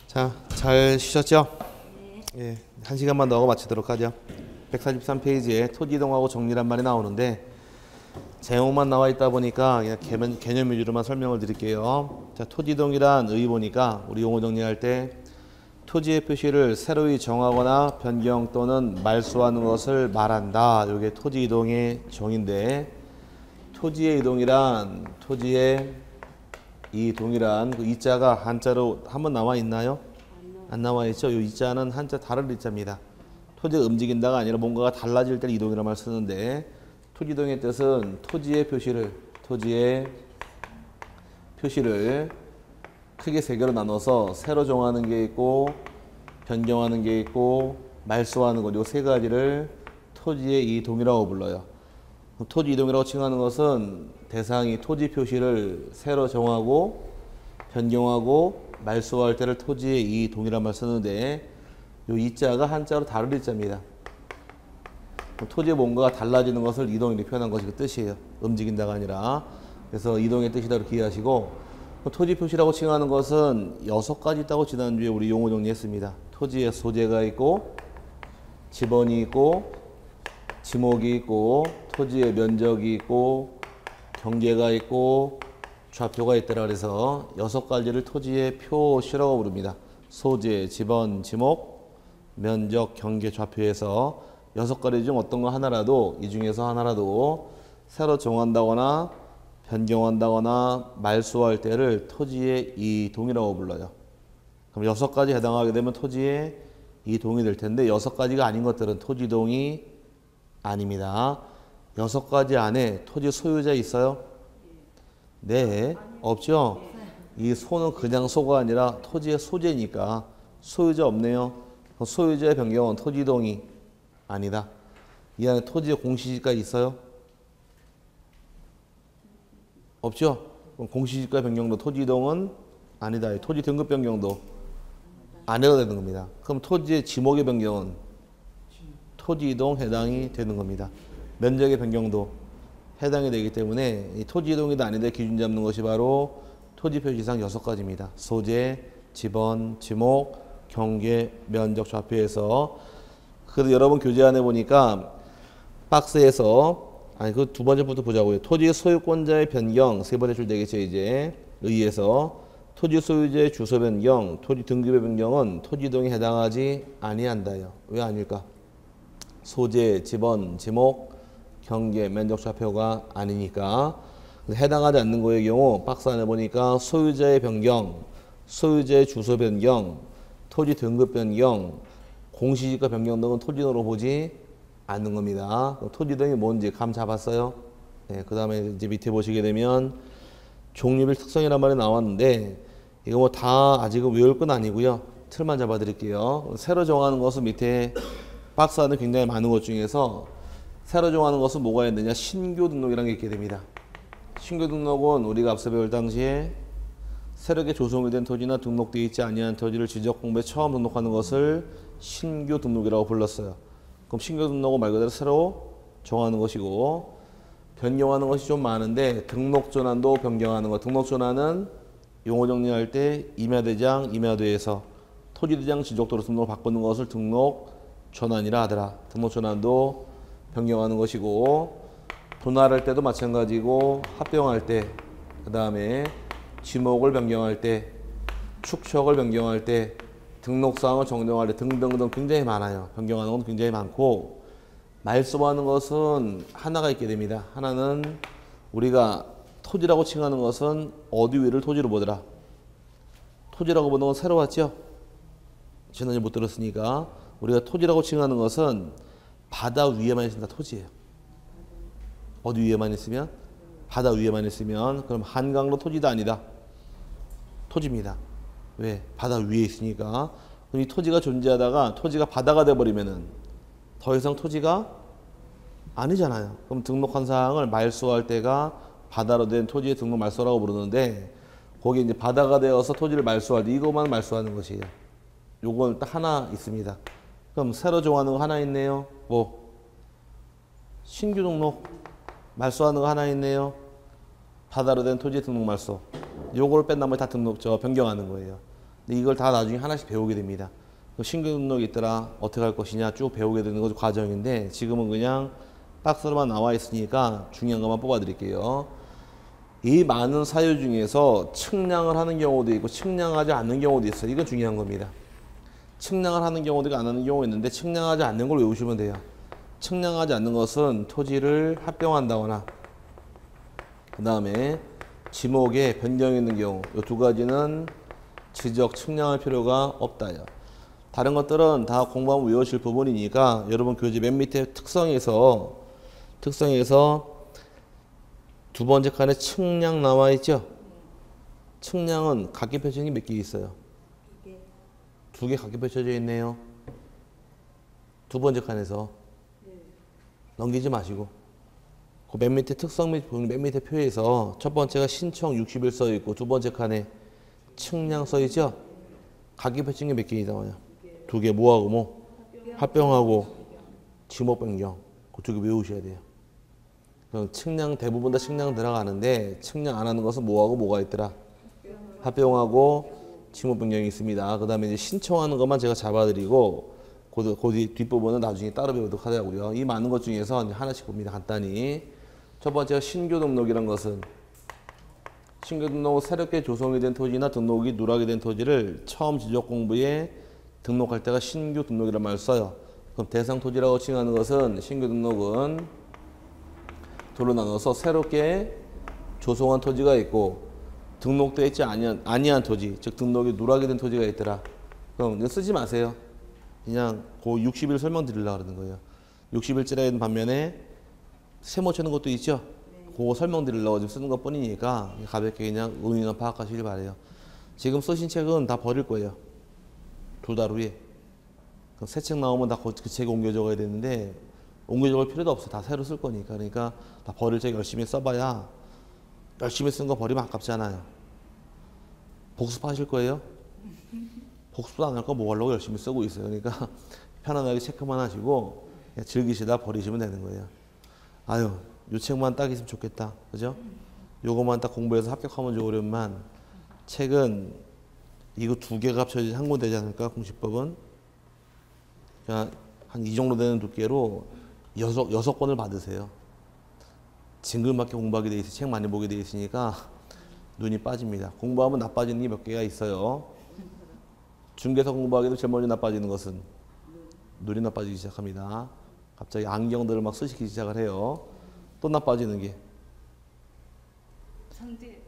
자, 잘 쉬셨죠? 예, 1시간만 더 하고 마치도록 하죠. 143페이지에 토지 이동하고 정리란 말이 나오는데 제목만 나와 있다 보니까 그냥 개념 위주로만 설명을 드릴게요. 자, 토지 이동이란 의 보니까 우리 용어 정리할 때 토지의 표시를 새로이 정하거나 변경 또는 말소하는 것을 말한다. 이게 토지 이동의 정의인데, 토지의 이동이란 토지의 이동이란 그 이자가 한자로 한번 나와 있나요? 안 나와 있죠. 이 이자는 한자 다른 이자입니다. 토지가 움직인다가 아니라 뭔가가 달라질 때 이동이라는 말 쓰는데, 토지 이동의 뜻은 토지의 표시를 크게 세 개로 나눠서 새로 정하는 게 있고 변경하는 게 있고 말소하는 것, 이 세 가지를 토지의 이동이라고 불러요. 토지 이동이라고 칭하는 것은 대상이 토지 표시를 새로 정하고 변경하고 말소할 때를 토지의 이동이란 말 쓰는데, 이 이자가 한자로 다른 이자입니다. 토지에 뭔가가 달라지는 것을 이동 이렇게 표현한 것이 그 뜻이에요. 움직인다가 아니라. 그래서 이동의 뜻이라고 기억하시고, 토지 표시라고 칭하는 것은 6가지 있다고 지난주에 우리 용어 정리했습니다. 토지에 소재가 있고 지번이 있고 지목이 있고 토지의 면적이 있고 경계가 있고 좌표가 있더라. 그래서 6가지를 토지의 표시라고 부릅니다. 소재, 지번, 지목, 면적, 경계, 좌표에서 6가지 중 어떤 거 하나라도, 이 중에서 하나라도 새로 정한다거나 변경한다거나 말소할 때를 토지의 이동이라고 불러요. 그럼 6가지 해당하게 되면 토지의 이동이 될 텐데, 6가지가 아닌 것들은 토지동이 아닙니다. 6가지 안에 토지 소유자 있어요? 네, 없죠? 이 소는 그냥 소가 아니라 토지의 소재니까 소유자 없네요. 소유자의 변경은 토지동이 아니다. 이 안에 토지의 공시지가 있어요? 없죠? 그럼 공시지가 변경도 토지이동은 아니다. 토지 등급 변경도 안 해도 되는 겁니다. 그럼 토지의 지목의 변경은 토지이동 해당이 되는 겁니다. 면적의 변경도 해당이 되기 때문에 이 토지이동이다 아니다 기준 잡는 것이 바로 토지 표시상 6가지입니다. 소재, 지번, 지목, 경계, 면적, 좌표에서. 그래도 여러분 교재안에 보니까 박스에서 그 두 번째부터 보자고요. 토지 소유권자의 변경, 세 번째 줄 되겠죠. 이제 의에서 토지 소유자의 주소 변경, 토지 등급의 변경은 토지이동에 해당하지 아니한다요. 왜 아닐까? 소재, 지번, 지목, 경계, 면적, 좌표가 아니니까. 해당하지 않는 거의 경우 박스 안에 보니까 소유자의 변경, 소유자의 주소 변경, 토지 등급 변경, 공시지가 변경 등은 토지이동으로 보지 않는 겁니다. 토지이동이 뭔지 감 잡았어요? 네, 그 다음에 이제 밑에 보시게 되면 종류별 특성이란 말이 나왔는데, 이거 뭐 다 아직은 외울 건 아니고요. 틀만 잡아 드릴게요. 새로 정하는 것은 밑에 박스 안에 굉장히 많은 것 중에서 새로 정하는 것은 뭐가 있느냐? 신규 등록이라는 게 있게 됩니다. 신규 등록은 우리가 앞서 배울 당시에 새롭게 조성이 된 토지나 등록되어 있지 아니한 토지를 지적공부에 처음 등록하는 것을 신규 등록이라고 불렀어요. 그럼 신규 등록은 말 그대로 새로 정하는 것이고, 변경하는 것이 좀 많은데 등록 전환도 변경하는 것. 등록 전환은 용어 정리할 때 임야대장, 임야도에서 토지대장 지적도로 등록을 바꾸는 것을 등록 전환이라 하더라. 등록 전환도 변경하는 것이고, 분할할 때도 마찬가지고, 합병할 때, 그 다음에 지목을 변경할 때, 축척을 변경할 때, 등록사항을 정정할 때 등등등 굉장히 많아요. 변경하는 건 굉장히 많고, 말소하는 것은 하나가 있게 됩니다. 하나는 우리가 토지라고 칭하는 것은 어디 위를 토지로 보더라. 토지라고 보는 건 새로 왔죠? 지난주에 못 들었으니까. 우리가 토지라고 칭하는 것은 바다 위에만 있으면 다 토지예요. 어디 위에만 있으면? 바다 위에만 있으면 그럼 한강로 토지도 아니다. 토지입니다. 왜? 바다 위에 있으니까. 그럼 이 토지가 존재하다가 토지가 바다가 돼버리면은 더 이상 토지가 아니잖아요. 그럼 등록한 사항을 말소할 때가 바다로 된 토지의 등록 말소라고 부르는데, 거기 이제 바다가 되어서 토지를 말소할 때 이것만 말소하는 것이에요. 요건 딱 하나 있습니다. 그럼 새로 정하는 거 하나 있네요. 뭐? 신규 등록 말소하는 거 하나 있네요. 바다로 된 토지 등록 말소. 요걸 뺀 나머지 다 변경하는 거예요. 근데 이걸 다 나중에 하나씩 배우게 됩니다. 신규 등록이 있더라 어떻게 할 것이냐 쭉 배우게 되는 것도 과정인데 지금은 그냥 박스로만 나와 있으니까 중요한 것만 뽑아 드릴게요. 이 많은 사유 중에서 측량을 하는 경우도 있고 측량하지 않는 경우도 있어요. 이건 중요한 겁니다. 측량을 하는 경우도 안 하는 경우가 있는데 측량하지 않는 걸 외우시면 돼요. 측량하지 않는 것은 토지를 합병한다거나 그 다음에 지목에 변경이 있는 경우 이 두 가지는 지적 측량할 필요가 없다요. 다른 것들은 다 공부하면 외우실 부분이니까 여러분 교재 맨 밑에 특성에서 두 번째 칸에 측량 나와 있죠? 측량은 각기 표정이 몇 개 있어요? 두 개 각기 펼쳐져 있네요. 두 번째 칸에서 넘기지 마시고 그 맨 밑에 특성 및 맨 밑에 표에서 첫 번째가 신청 60일 써 있고 두 번째 칸에 측량 써 있죠? 각기 펼친 게 몇 개 나와요? 두 개. 뭐하고 뭐? 합병하고 지목 변경. 그 두 개 외우셔야 돼요. 그럼 측량 대부분 다 측량 들어가는데 측량 안 하는 것은 뭐하고 뭐가 있더라? 합병하고 지목 변경이 있습니다. 그 다음에 이제 신청하는 것만 제가 잡아드리고 그 뒷부분은 나중에 따로 배우도록 하자고요. 이 많은 것 중에서 이제 하나씩 봅니다. 간단히. 첫 번째가 신규 등록이란 것은 신규 등록 새롭게 조성이 된 토지나 등록이 누락이 된 토지를 처음 지적 공부에 등록할 때가 신규 등록이란 말을 써요. 그럼 대상 토지라고 칭하는 것은 신규 등록은 둘로 나눠서 새롭게 조성한 토지가 있고 등록되어 있지 아니한 토지, 즉 등록이 누락이 된 토지가 있더라. 그럼 이거 쓰지 마세요. 그냥 그 60일 설명드리려고 그러는 거예요. 60일째라 있는 반면에 세모 쳐는 것도 있죠. 그거 설명드리려고 지금 쓰는 것 뿐이니까 가볍게 그냥 의미만 파악하시길 바래요. 지금 쓰신 책은 다 버릴 거예요. 두 달 후에. 그럼 새 책 나오면 다 그 책에 옮겨 적어야 되는데 옮겨 적을 필요도 없어. 다 새로 쓸 거니까. 그러니까 다 버릴 책 열심히 써봐야 열심히 쓴 거 버리면 아깝잖아요. 복습하실 거예요? 복습도 안 할 거 뭐 하려고 열심히 쓰고 있어요. 그러니까 편안하게 체크만 하시고 그냥 즐기시다 버리시면 되는 거예요. 아유, 요 책만 딱 있으면 좋겠다. 그죠? 요것만 딱 공부해서 합격하면 좋으련만 책은 이거 두 개가 합쳐진 한 권 되지 않을까? 공시법은. 그냥 한 이 정도 되는 두께로 여섯 권을 받으세요. 징글맞게 공부하게 돼 있어요. 책 많이 보게 돼 있으니까 눈이 빠집니다. 공부하면 나빠지는 게 몇 개가 있어요. 중개사 공부하기도 제일 먼저 나빠지는 것은 눈이 나빠지기 시작합니다. 갑자기 안경들을 막 쓰시기 시작을 해요. 또 나빠지는 게 상제.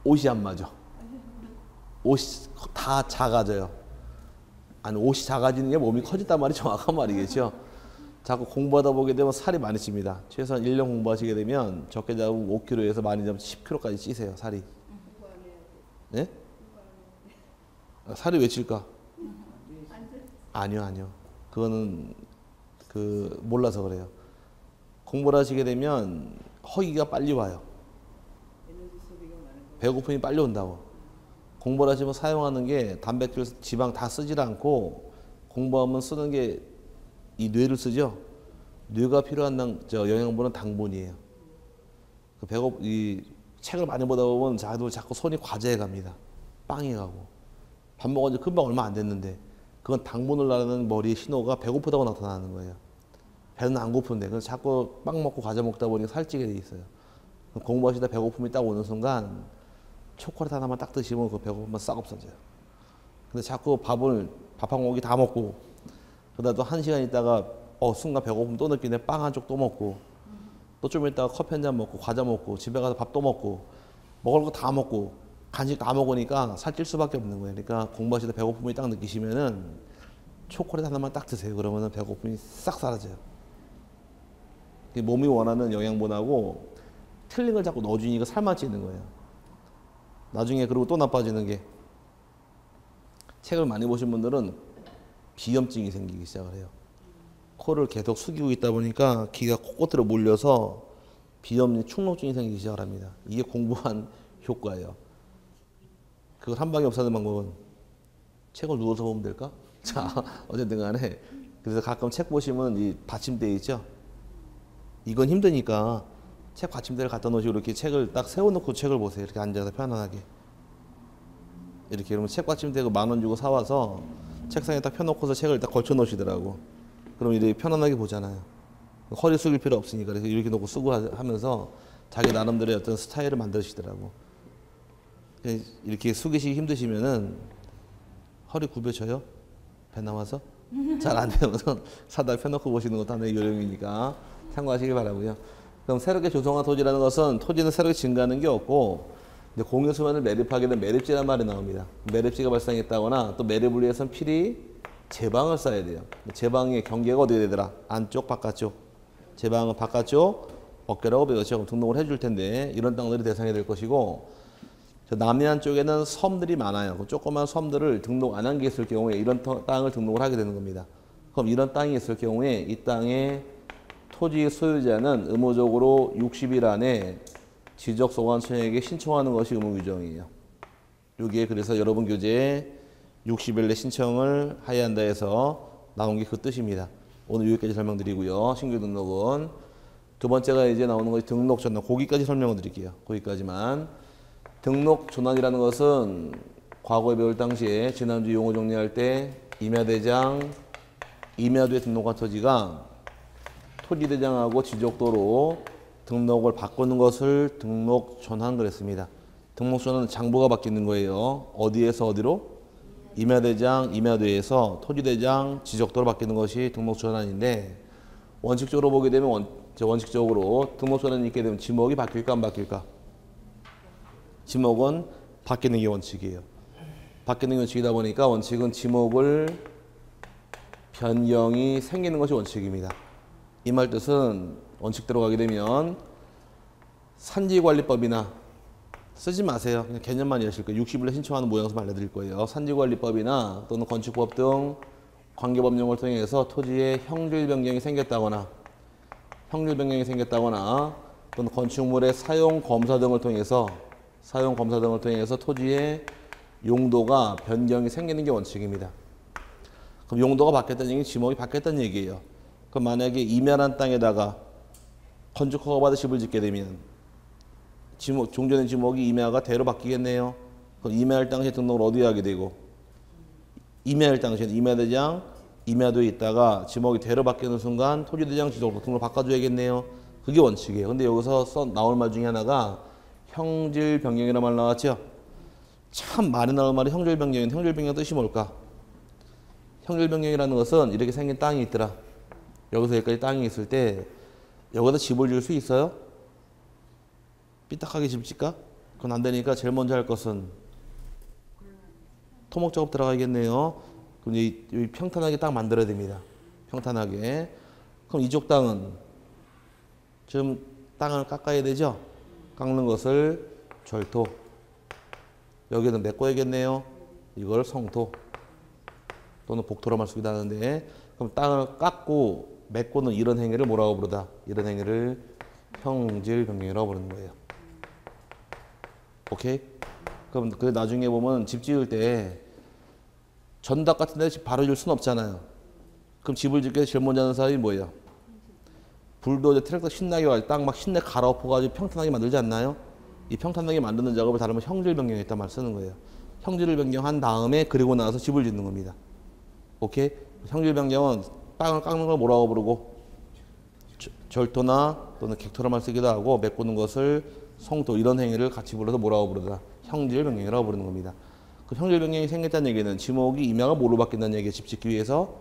옷이 안 맞아. 옷이 다 작아져요. 아니 옷이 작아지는 게 몸이 커진단 말이 정확한 말이겠죠. 자꾸 공부하다 보게 되면 살이 많이 찝니다. 최소한 1년 공부하시게 되면 적게 잡으면 5kg에서 많이 잡으면 10kg까지 찌세요. 살이. 네? 살이 왜 찔까? 아니요. 그거는 몰라서 그래요. 공부를 하시게 되면 허기가 빨리 와요. 배고픔이 빨리 온다고. 공부를 하시면 사용하는 게 단백질, 지방 다 쓰질 않고 공부하면 쓰는 게 이 뇌를 쓰죠. 뇌가 필요한 영양분은 당분이에요. 이 책을 많이 보다 보면 자꾸 손이 과제해 갑니다. 빵이 가고. 밥 먹은 지 금방 얼마 안 됐는데 그건 당분을 나르는 머리의 신호가 배고프다고 나타나는 거예요. 배는 안 고픈데 그래서 자꾸 빵 먹고 과자 먹다 보니까 살찌게 돼 있어요. 공부하시다 배고픔이 딱 오는 순간 초콜릿 하나만 딱 드시면 그 배고픔만 싹 없어져요. 근데 자꾸 밥 한 공기 다 먹고 그러다 또 1시간 있다가 순간 배고픔 또 느끼네. 빵 한 쪽 또 먹고 또 좀 있다가 커피 한 잔 먹고 과자 먹고 집에 가서 밥 또 먹고 먹을 거 다 먹고 간식 다 먹으니까 살찔 수밖에 없는 거예요. 그러니까 공부하시다 배고픔이 딱 느끼시면은 초콜릿 하나만 딱 드세요. 그러면은 배고픔이 싹 사라져요. 몸이 원하는 영양분하고 틀린 걸 자꾸 넣어주니까 살만 찌는 거예요. 나중에 그리고 또 나빠지는 게 책을 많이 보신 분들은 비염증이 생기기 시작을 해요. 코를 계속 숙이고 있다 보니까 기가 코끝으로 몰려서 비염, 축농증이 생기기 시작을 합니다. 이게 공부한 효과예요. 그걸 한 방에 없애는 방법은 책을 누워서 보면 될까? 자, 어쨌든 간에 그래서 가끔 책 보시면 이 받침대 있죠? 이건 힘드니까 책 받침대를 갖다 놓으시고 이렇게 책을 딱 세워놓고 책을 보세요. 이렇게 앉아서 편안하게. 이렇게 그러면 책받침대 10,000원 주고 사와서 책상에 딱 펴놓고서 책을 딱 걸쳐 놓으시더라고. 그럼 이렇게 편안하게 보잖아요. 허리 숙일 필요 없으니까. 그래서 이렇게 놓고 쓰고 하면서 자기 나름대로의 어떤 스타일을 만드시더라고. 이렇게 숙이시기 힘드시면은 허리 굽혀져요? 배 나와서? 잘 안 되면 사다 펴놓고 보시는 것도 하나의 요령이니까 참고하시길 바라고요. 그럼 새롭게 조성한 토지라는 것은 토지는 새롭게 증가하는 게 없고 이제 공유 수면을 매립하게 된 매립지란 말이 나옵니다. 매립지가 발생했다거나 또 매립을 위해서는 필히 제방을 쌓아야 돼요. 제방의 경계가 어디에 되더라? 안쪽, 바깥쪽. 제방은 바깥쪽, 어깨라고 배웠죠. 등록을 해줄 텐데 이런 땅들이 대상이 될 것이고 저 남해안 쪽에는 섬들이 많아요. 조그만 섬들을 등록 안 한 게 있을 경우에 이런 땅을 등록을 하게 되는 겁니다. 그럼 이런 땅이 있을 경우에 이 땅의 토지 소유자는 의무적으로 60일 안에 지적소관청에게 신청하는 것이 의무 규정이에요. 이게 그래서 여러분 교재에 60일 내 신청을 하여야 한다 해서 나온 게 그 뜻입니다. 오늘 여기까지 설명드리고요. 신규 등록은 두 번째가 이제 나오는 것이 등록 전환. 거기까지 설명을 드릴게요. 거기까지만. 등록 전환이라는 것은 과거에 배울 당시에 지난주 용어 정리할 때 임야대장, 임야도에 등록한 토지가 토지대장하고 지적도로 등록을 바꾸는 것을 등록 전환 그랬습니다. 등록 전환은 장부가 바뀌는 거예요. 어디에서 어디로? 임야대장, 임야도에서 토지대장, 지적도로 바뀌는 것이 등록 전환인데 원칙적으로 보게 되면 원칙적으로 등록 전환이 있게 되면 지목이 바뀔까 안 바뀔까? 지목은 바뀌는 게 원칙이에요. 바뀌는 게 원칙이다 보니까 원칙은 지목을 변경이 생기는 것이 원칙입니다. 이 말 뜻은 원칙대로 가게 되면 산지관리법이나 쓰지 마세요. 그냥 개념만 이해하실 거예요. 60일에 신청하는 모양새만 알려드릴 거예요. 산지관리법이나 또는 건축법 등 관계법령을 통해서 토지의 형질 변경이 생겼다거나 또는 건축물의 사용 검사 등을 통해서 토지의 용도가 변경이 생기는 게 원칙입니다. 그럼 용도가 바뀌었다는 얘기는 지목이 바뀌었다는 얘기예요. 그럼 만약에 임야란 땅에다가 건축 허가 받아 집을 짓게 되면 종전의 지목이 임야가 대로 바뀌겠네요. 그럼 임야일 당시에 등록을 어디에 하게 되고 임야일 당시에는 임야대장, 임야도에 있다가 지목이 대로 바뀌는 순간 토지대장 지적으로 등록을 바꿔줘야겠네요. 그게 원칙이에요. 근데 여기서 나올 말 중에 하나가 형질 변경이라는 말 나왔죠. 참 많이 나올 말이 형질 변경인데 형질 변경 뜻이 뭘까? 형질 변경이라는 것은 이렇게 생긴 땅이 있더라. 여기서 여기까지 땅이 있을 때 여기다 집을 지을 수 있어요? 삐딱하게 집 짓까? 그건 안 되니까 제일 먼저 할 것은 토목 작업 들어가겠네요. 그럼 여기 평탄하게 딱 만들어야 됩니다. 평탄하게. 그럼 이쪽 땅은 좀 땅을 깎아야 되죠? 깎는 것을 절토. 여기는 메꿔야겠네요. 이걸 성토 또는 복토로 말 쓰기도 하는데 그럼 땅을 깎고 메꾸는 이런 행위를 뭐라고 부르다? 이런 행위를 형질 변경이라고 부르는 거예요. 오케이? 그럼 그 나중에 보면 집 지을 때 전답 같은 데 집 바로 지을 수는 없잖아요. 그럼 집을 짓기 위해서 제일 먼저 하는 사람이 뭐예요? 불도저 트랙터 신나게 가지고 땅 막 신내 갈아엎어가지고 평탄하게 만들지 않나요? 이 평탄하게 만드는 작업을 다르면 형질 변경했단 말 쓰는 거예요. 형질을 변경한 다음에 그리고 나서 집을 짓는 겁니다. 오케이? 형질 변경은 땅을 깎는 걸 뭐라고 부르고 절토나 또는 객토로만 쓰기도 하고 메꾸는 것을 성토 이런 행위를 같이 불러서 뭐라고 부르다? 형질 변경이라고 부르는 겁니다. 그 형질 변경이 생겼다는 얘기는 지목이 임야가 뭐로 바뀐다는 얘기예요. 집 짓기 위해서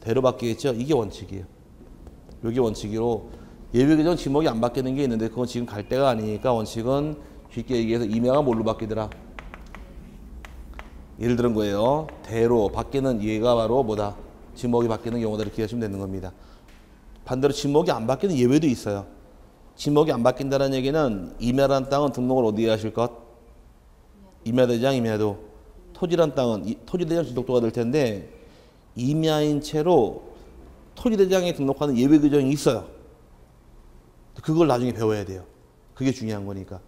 대로 바뀌겠죠. 이게 원칙이에요. 이게 원칙이로 예외 규정 지목이 안 바뀌는 게 있는데 그건 지금 갈 때가 아니니까 원칙은 쉽게 얘기해서 임야가 뭘로 바뀌더라? 예를 들은 거예요. 대로 바뀌는 예가 바로 뭐다? 지목이 바뀌는 경우다 이렇게 하시면 되는 겁니다. 반대로 지목이 안 바뀌는 예외도 있어요. 지목이 안 바뀐다는 얘기는 임야란 땅은 등록을 어디에 하실 것? 임야대장, 임야도. 토지란 땅은 토지대장 지적도가 될 텐데 임야인 채로 토지대장에 등록하는 예외 규정이 있어요. 그걸 나중에 배워야 돼요. 그게 중요한 거니까.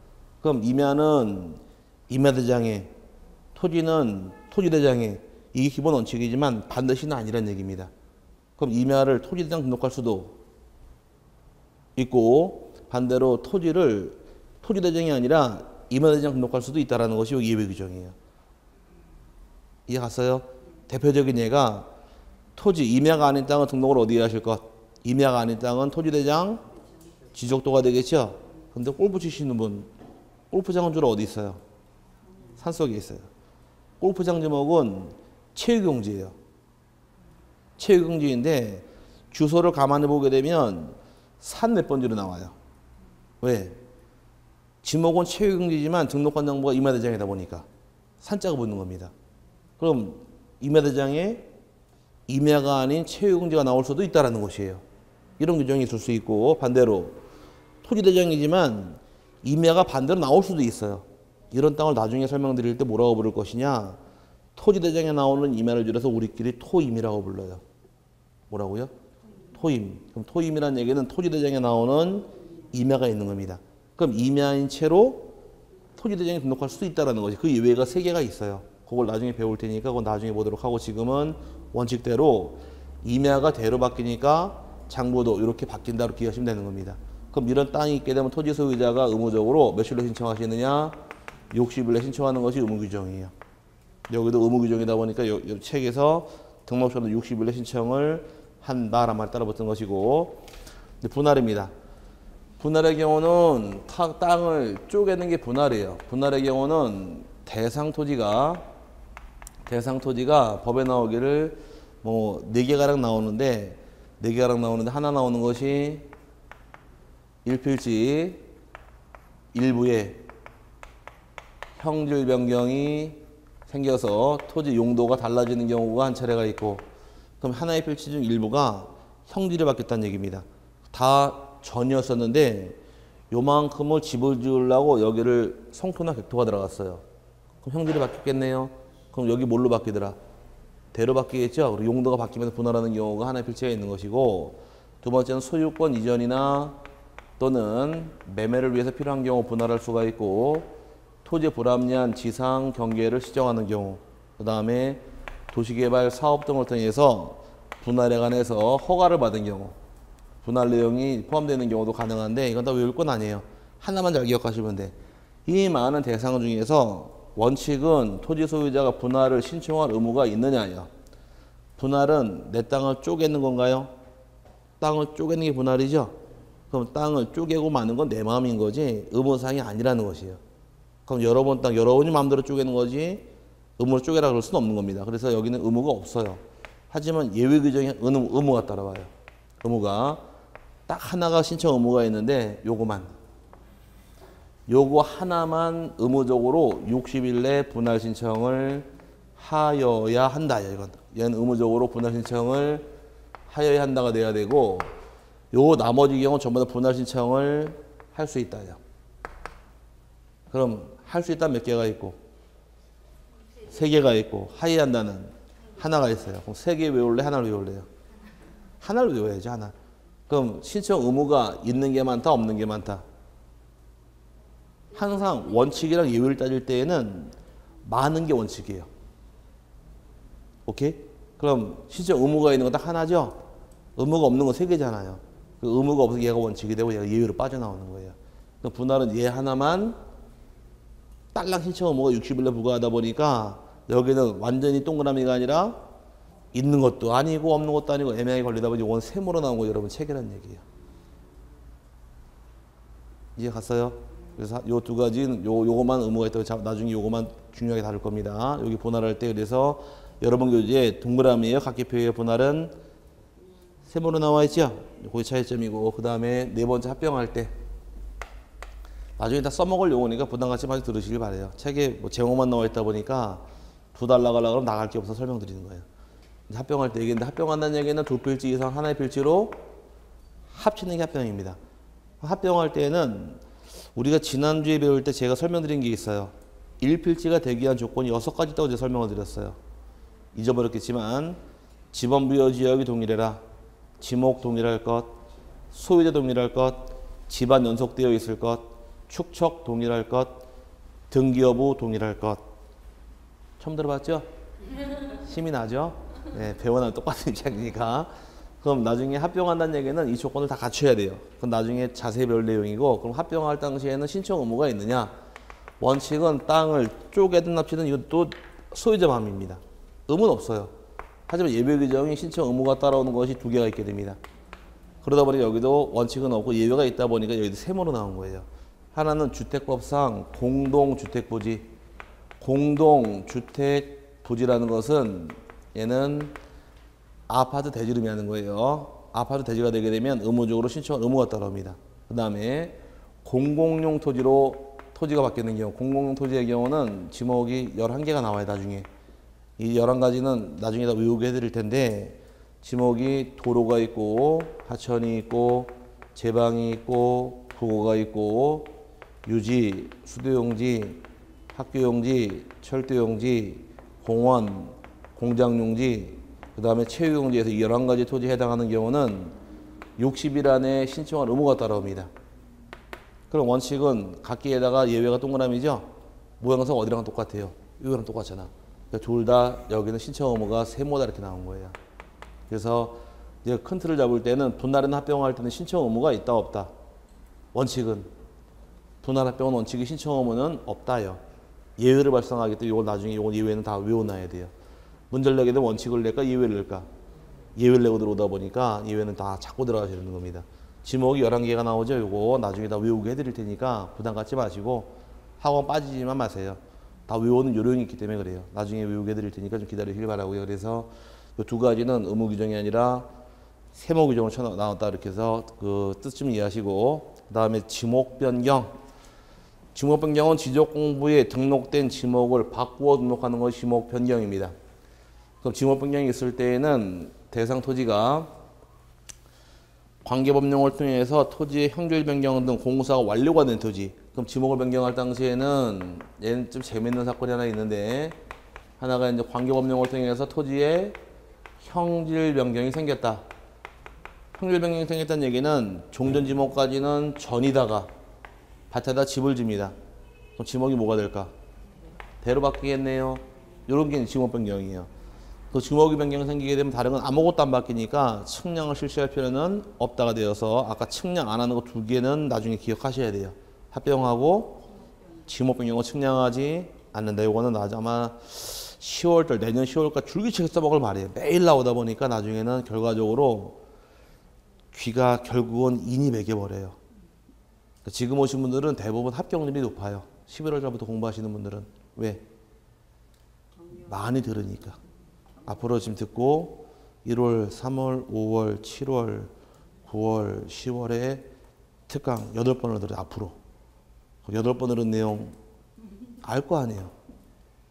그럼 임야는 임야대장에, 토지는 토지대장에 이게 기본 원칙이지만 반드시는 아니란 얘기입니다. 그럼 임야를 토지대장 등록할 수도 있고 반대로 토지를 토지대장이 아니라 임야대장 등록할 수도 있다는 것이 여기 예외 규정이에요. 이해 갔어요? 대표적인 예가 토지, 임야가 아닌 땅은 등록을 어디에 하실 것? 임야가 아닌 땅은 토지대장 지적도가 되겠죠? 근데 골프 치시는 분, 골프장은 주로 어디 있어요? 산속에 있어요. 골프장 지목은 체육용지예요. 체육용지인데 주소를 가만히 보게 되면 산 몇 번지로 나와요. 왜? 지목은 체육용지지만 등록한 정보가 임야대장이다 보니까 산자가 붙는 겁니다. 그럼 임야대장에 임야가 아닌 체육용지가 나올 수도 있다는 것이에요. 이런 규정이 있을 수 있고 반대로 토지대장이지만 임야가 반대로 나올 수도 있어요. 이런 땅을 나중에 설명드릴 때 뭐라고 부를 것이냐. 토지대장에 나오는 임야를 줄여서 우리끼리 토임이라고 불러요. 뭐라고요? 토임. 그럼 토임이라는 얘기는 토지대장에 나오는 임야가 있는 겁니다. 그럼 임야인 채로 토지대장에 등록할 수도 있다는 것이 그 예외가 3개가 있어요. 그걸 나중에 배울 테니까 그건 나중에 보도록 하고 지금은 원칙대로 임야가 대로 바뀌니까 장부도 이렇게 바뀐다 이렇게 하시면 되는 겁니다. 그럼 이런 땅이 있게 되면 토지 소유자가 의무적으로 며칠로 신청하시느냐? 60일에 신청하는 것이 의무 규정이에요. 여기도 의무 규정이다 보니까 이 책에서 등록처는 60일에 신청을 한다라는 말 따라 붙은 것이고 분할입니다. 분할의 경우는 땅을 쪼개는 게 분할이에요. 분할의 경우는 대상 토지가 법에 나오기를 뭐 4개가량 나오는데 4개가량 나오는데 하나 나오는 것이 1필지 일부에 형질 변경이 생겨서 토지 용도가 달라지는 경우가 한 차례가 있고 그럼 하나의 필지 중 일부가 형질이 바뀌었다는 얘기입니다. 다 전이었었는데 요만큼을 집을 지으려고 여기를 성토나 객토가 들어갔어요. 그럼 형질이 바뀌었겠네요. 그럼 여기 뭘로 바뀌더라? 대로 바뀌겠죠. 그리고 용도가 바뀌면서 분할하는 경우가 하나의 필지가 있는 것이고 두 번째는 소유권 이전이나 또는 매매를 위해서 필요한 경우 분할할 수가 있고 토지 불합리한 지상 경계를 시정하는 경우 그 다음에 도시개발 사업 등을 통해서 분할에 관해서 허가를 받은 경우 분할 내용이 포함되는 경우도 가능한데 이건 다 외울 건 아니에요. 하나만 잘 기억하시면 돼. 이 많은 대상 중에서 원칙은 토지 소유자가 분할을 신청할 의무가 있느냐예요. 분할은 내 땅을 쪼개는 건가요? 땅을 쪼개는 게 분할이죠. 그럼 땅을 쪼개고 마는 건 내 마음인 거지 의무사항이 아니라는 것이에요. 그럼 여러 번 땅 여러분이 마음대로 쪼개는 거지 의무를 쪼개라 그럴 수는 없는 겁니다. 그래서 여기는 의무가 없어요. 하지만 예외 규정에 의무가 따라와요. 의무가 딱 하나가 신청 의무가 있는데 요거 하나만 의무적으로 60일 내 분할 신청을 하여야 한다. 이건 얘는 의무적으로 분할 신청을 하여야 한다가 돼야 되고 요 나머지 경우 전부 다 분할 신청을 할 수 있다. 그럼 할 수 있다는 몇 개가 있고 3개가 있고 하여야 한다는 하나가 있어요. 그럼 3개 외울래? 하나를 외울래요? 하나를 외워야죠. 하나. 그럼 신청 의무가 있는 게 많다 없는 게 많다? 항상 원칙이랑 예외를 따질 때에는 많은 게 원칙이에요. 오케이? 그럼 신청 의무가 있는 건 딱 하나죠? 의무가 없는 건 3개잖아요. 그 의무가 없어서 얘가 원칙이 되고 얘가 예외로 빠져나오는 거예요. 그럼 분할은 얘 하나만 딸랑 신청 의무가 60일에 부과하다 보니까 여기는 완전히 동그라미가 아니라 있는 것도 아니고 없는 것도 아니고 애매하게 걸리다 보니 이건 세모로 나온 거 여러분 책이라는 얘기예요. 이해 갔어요? 그래서 요 2가지는 요거만 의무가 있다고 나중에 요거만 중요하게 다룰 겁니다. 여기 분할할 때 그래서 여러분 교재에 동그라미예요. 각기표의 분할은 세모로 나와 있죠. 그게 차이점이고 그 다음에 4번째 합병할 때 나중에 다 써먹을 용어니까 부담 갖지 마시고 들으시길 바래요. 책에 뭐 제목만 나와 있다 보니까 2달 나가려고 그러면 나갈 게 없어서 설명드리는 거예요. 합병할 때 얘기인데 합병한다는 얘기는 2필지 이상 하나의 필지로 합치는 게 합병입니다. 합병할 때는 우리가 지난주에 배울 때 제가 설명드린 게 있어요. 1필지가 되기 위한 조건이 6가지 있다고 제가 설명을 드렸어요. 잊어버렸겠지만 지번부여 지역이 동일해라. 지목 동일할 것, 소유자 동일할 것, 집안 연속되어 있을 것, 축척 동일할 것, 등기 여부 동일할 것. 처음 들어봤죠? 힘이 나죠? 네, 배워나면 똑같은 책이니까. 그럼 나중에 합병한다는 얘기는 이 조건을 다 갖춰야 돼요. 그럼 나중에 자세히 배울 내용이고 그럼 합병할 당시에는 신청 의무가 있느냐? 원칙은 땅을 쪼개든 합치든 이것도 소유자 마음입니다. 의무는 없어요. 하지만 예외 규정이 신청 의무가 따라오는 것이 두 개가 있게 됩니다. 그러다 보니 여기도 원칙은 없고 예외가 있다 보니까 여기도 세모로 나온 거예요. 하나는 주택법상 공동주택부지. 공동주택부지라는 것은 얘는 아파트 대지를 의미하는 거예요. 아파트 대지가 되게 되면 의무적으로 신청 의무가 따라옵니다. 그 다음에 공공용 토지로 토지가 바뀌는 경우, 공공용 토지의 경우는 지목이 11개가 나와요, 나중에. 이 11가지는 나중에 다 외우게 해드릴 텐데, 지목이 도로가 있고, 하천이 있고, 제방이 있고, 부고가 있고, 유지, 수도용지, 학교용지, 철도용지, 공원, 공장용지, 그 다음에 체육용지에서 이 11가지 토지에 해당하는 경우는 60일 안에 신청할 의무가 따라옵니다. 그럼 원칙은 각기에다가 예외가 동그라미죠? 모양상 어디랑 똑같아요? 이거랑 똑같잖아. 그러니까 둘 다 여기는 신청 의무가 세모다 이렇게 나온 거예요. 그래서 이제 큰 틀을 잡을 때는 분할이나 합병할 때는 신청 의무가 있다 없다. 원칙은 분할 합병은 원칙이 신청 의무는 없다요. 예외를 발생하기 때문에 이걸 나중에 이건 예외는 다 외워놔야 돼요. 문제를 내게 되면 원칙을 낼까 예외를 낼까? 예외를 내고 들어오다 보니까 예외는 다 자꾸 들어가셔야 되는 겁니다. 지목이 11개가 나오죠. 요거 나중에 다 외우게 해드릴 테니까 부담 갖지 마시고 학원 빠지지만 마세요. 다 외우는 요령이 있기 때문에 그래요. 나중에 외우게 해드릴 테니까 좀 기다리시길 바라고요. 그래서 이 두 가지는 의무 규정이 아니라 세모 규정으로 나왔다 이렇게 해서 그 뜻 좀 이해하시고, 그 다음에 지목 변경. 지목 변경은 지적 공부에 등록된 지목을 바꾸어 등록하는 것이 지목 변경입니다. 그럼 지목 변경이 있을 때에는 대상 토지가 관계법령을 통해서 토지의 형질 변경 등 공사가 완료가 된 토지. 그럼 지목을 변경할 당시에는 얘는 좀 재밌는 사건이 하나 있는데, 하나가 이제 관계법령을 통해서 토지의 형질 변경이 생겼다. 형질 변경이 생겼다는 얘기는 종전 지목까지는 전이다가 밭에다 집을 집니다. 그럼 지목이 뭐가 될까? 대로 바뀌겠네요. 이런 게 지목 변경이에요. 그 지목이 변경이 생기게 되면 다른 건 아무것도 안 바뀌니까 측량을 실시할 필요는 없다가 되어서 아까 측량 안 하는 거 두 개는 나중에 기억하셔야 돼요. 합병하고 지목 변경은 측량하지 않는다. 이거는 아마 10월달 내년 10월까지 줄기차게 써먹을 말이에요. 매일 나오다 보니까 나중에는 결과적으로 귀가 결국은 인이 매겨버려요. 지금 오신 분들은 대부분 합격률이 높아요. 11월 달부터 공부하시는 분들은. 왜? 많이 들으니까. 앞으로 지금 듣고 1월, 3월, 5월, 7월, 9월, 10월에 특강 8번을 들어요. 앞으로. 8번 들은 내용 알 거 아니에요.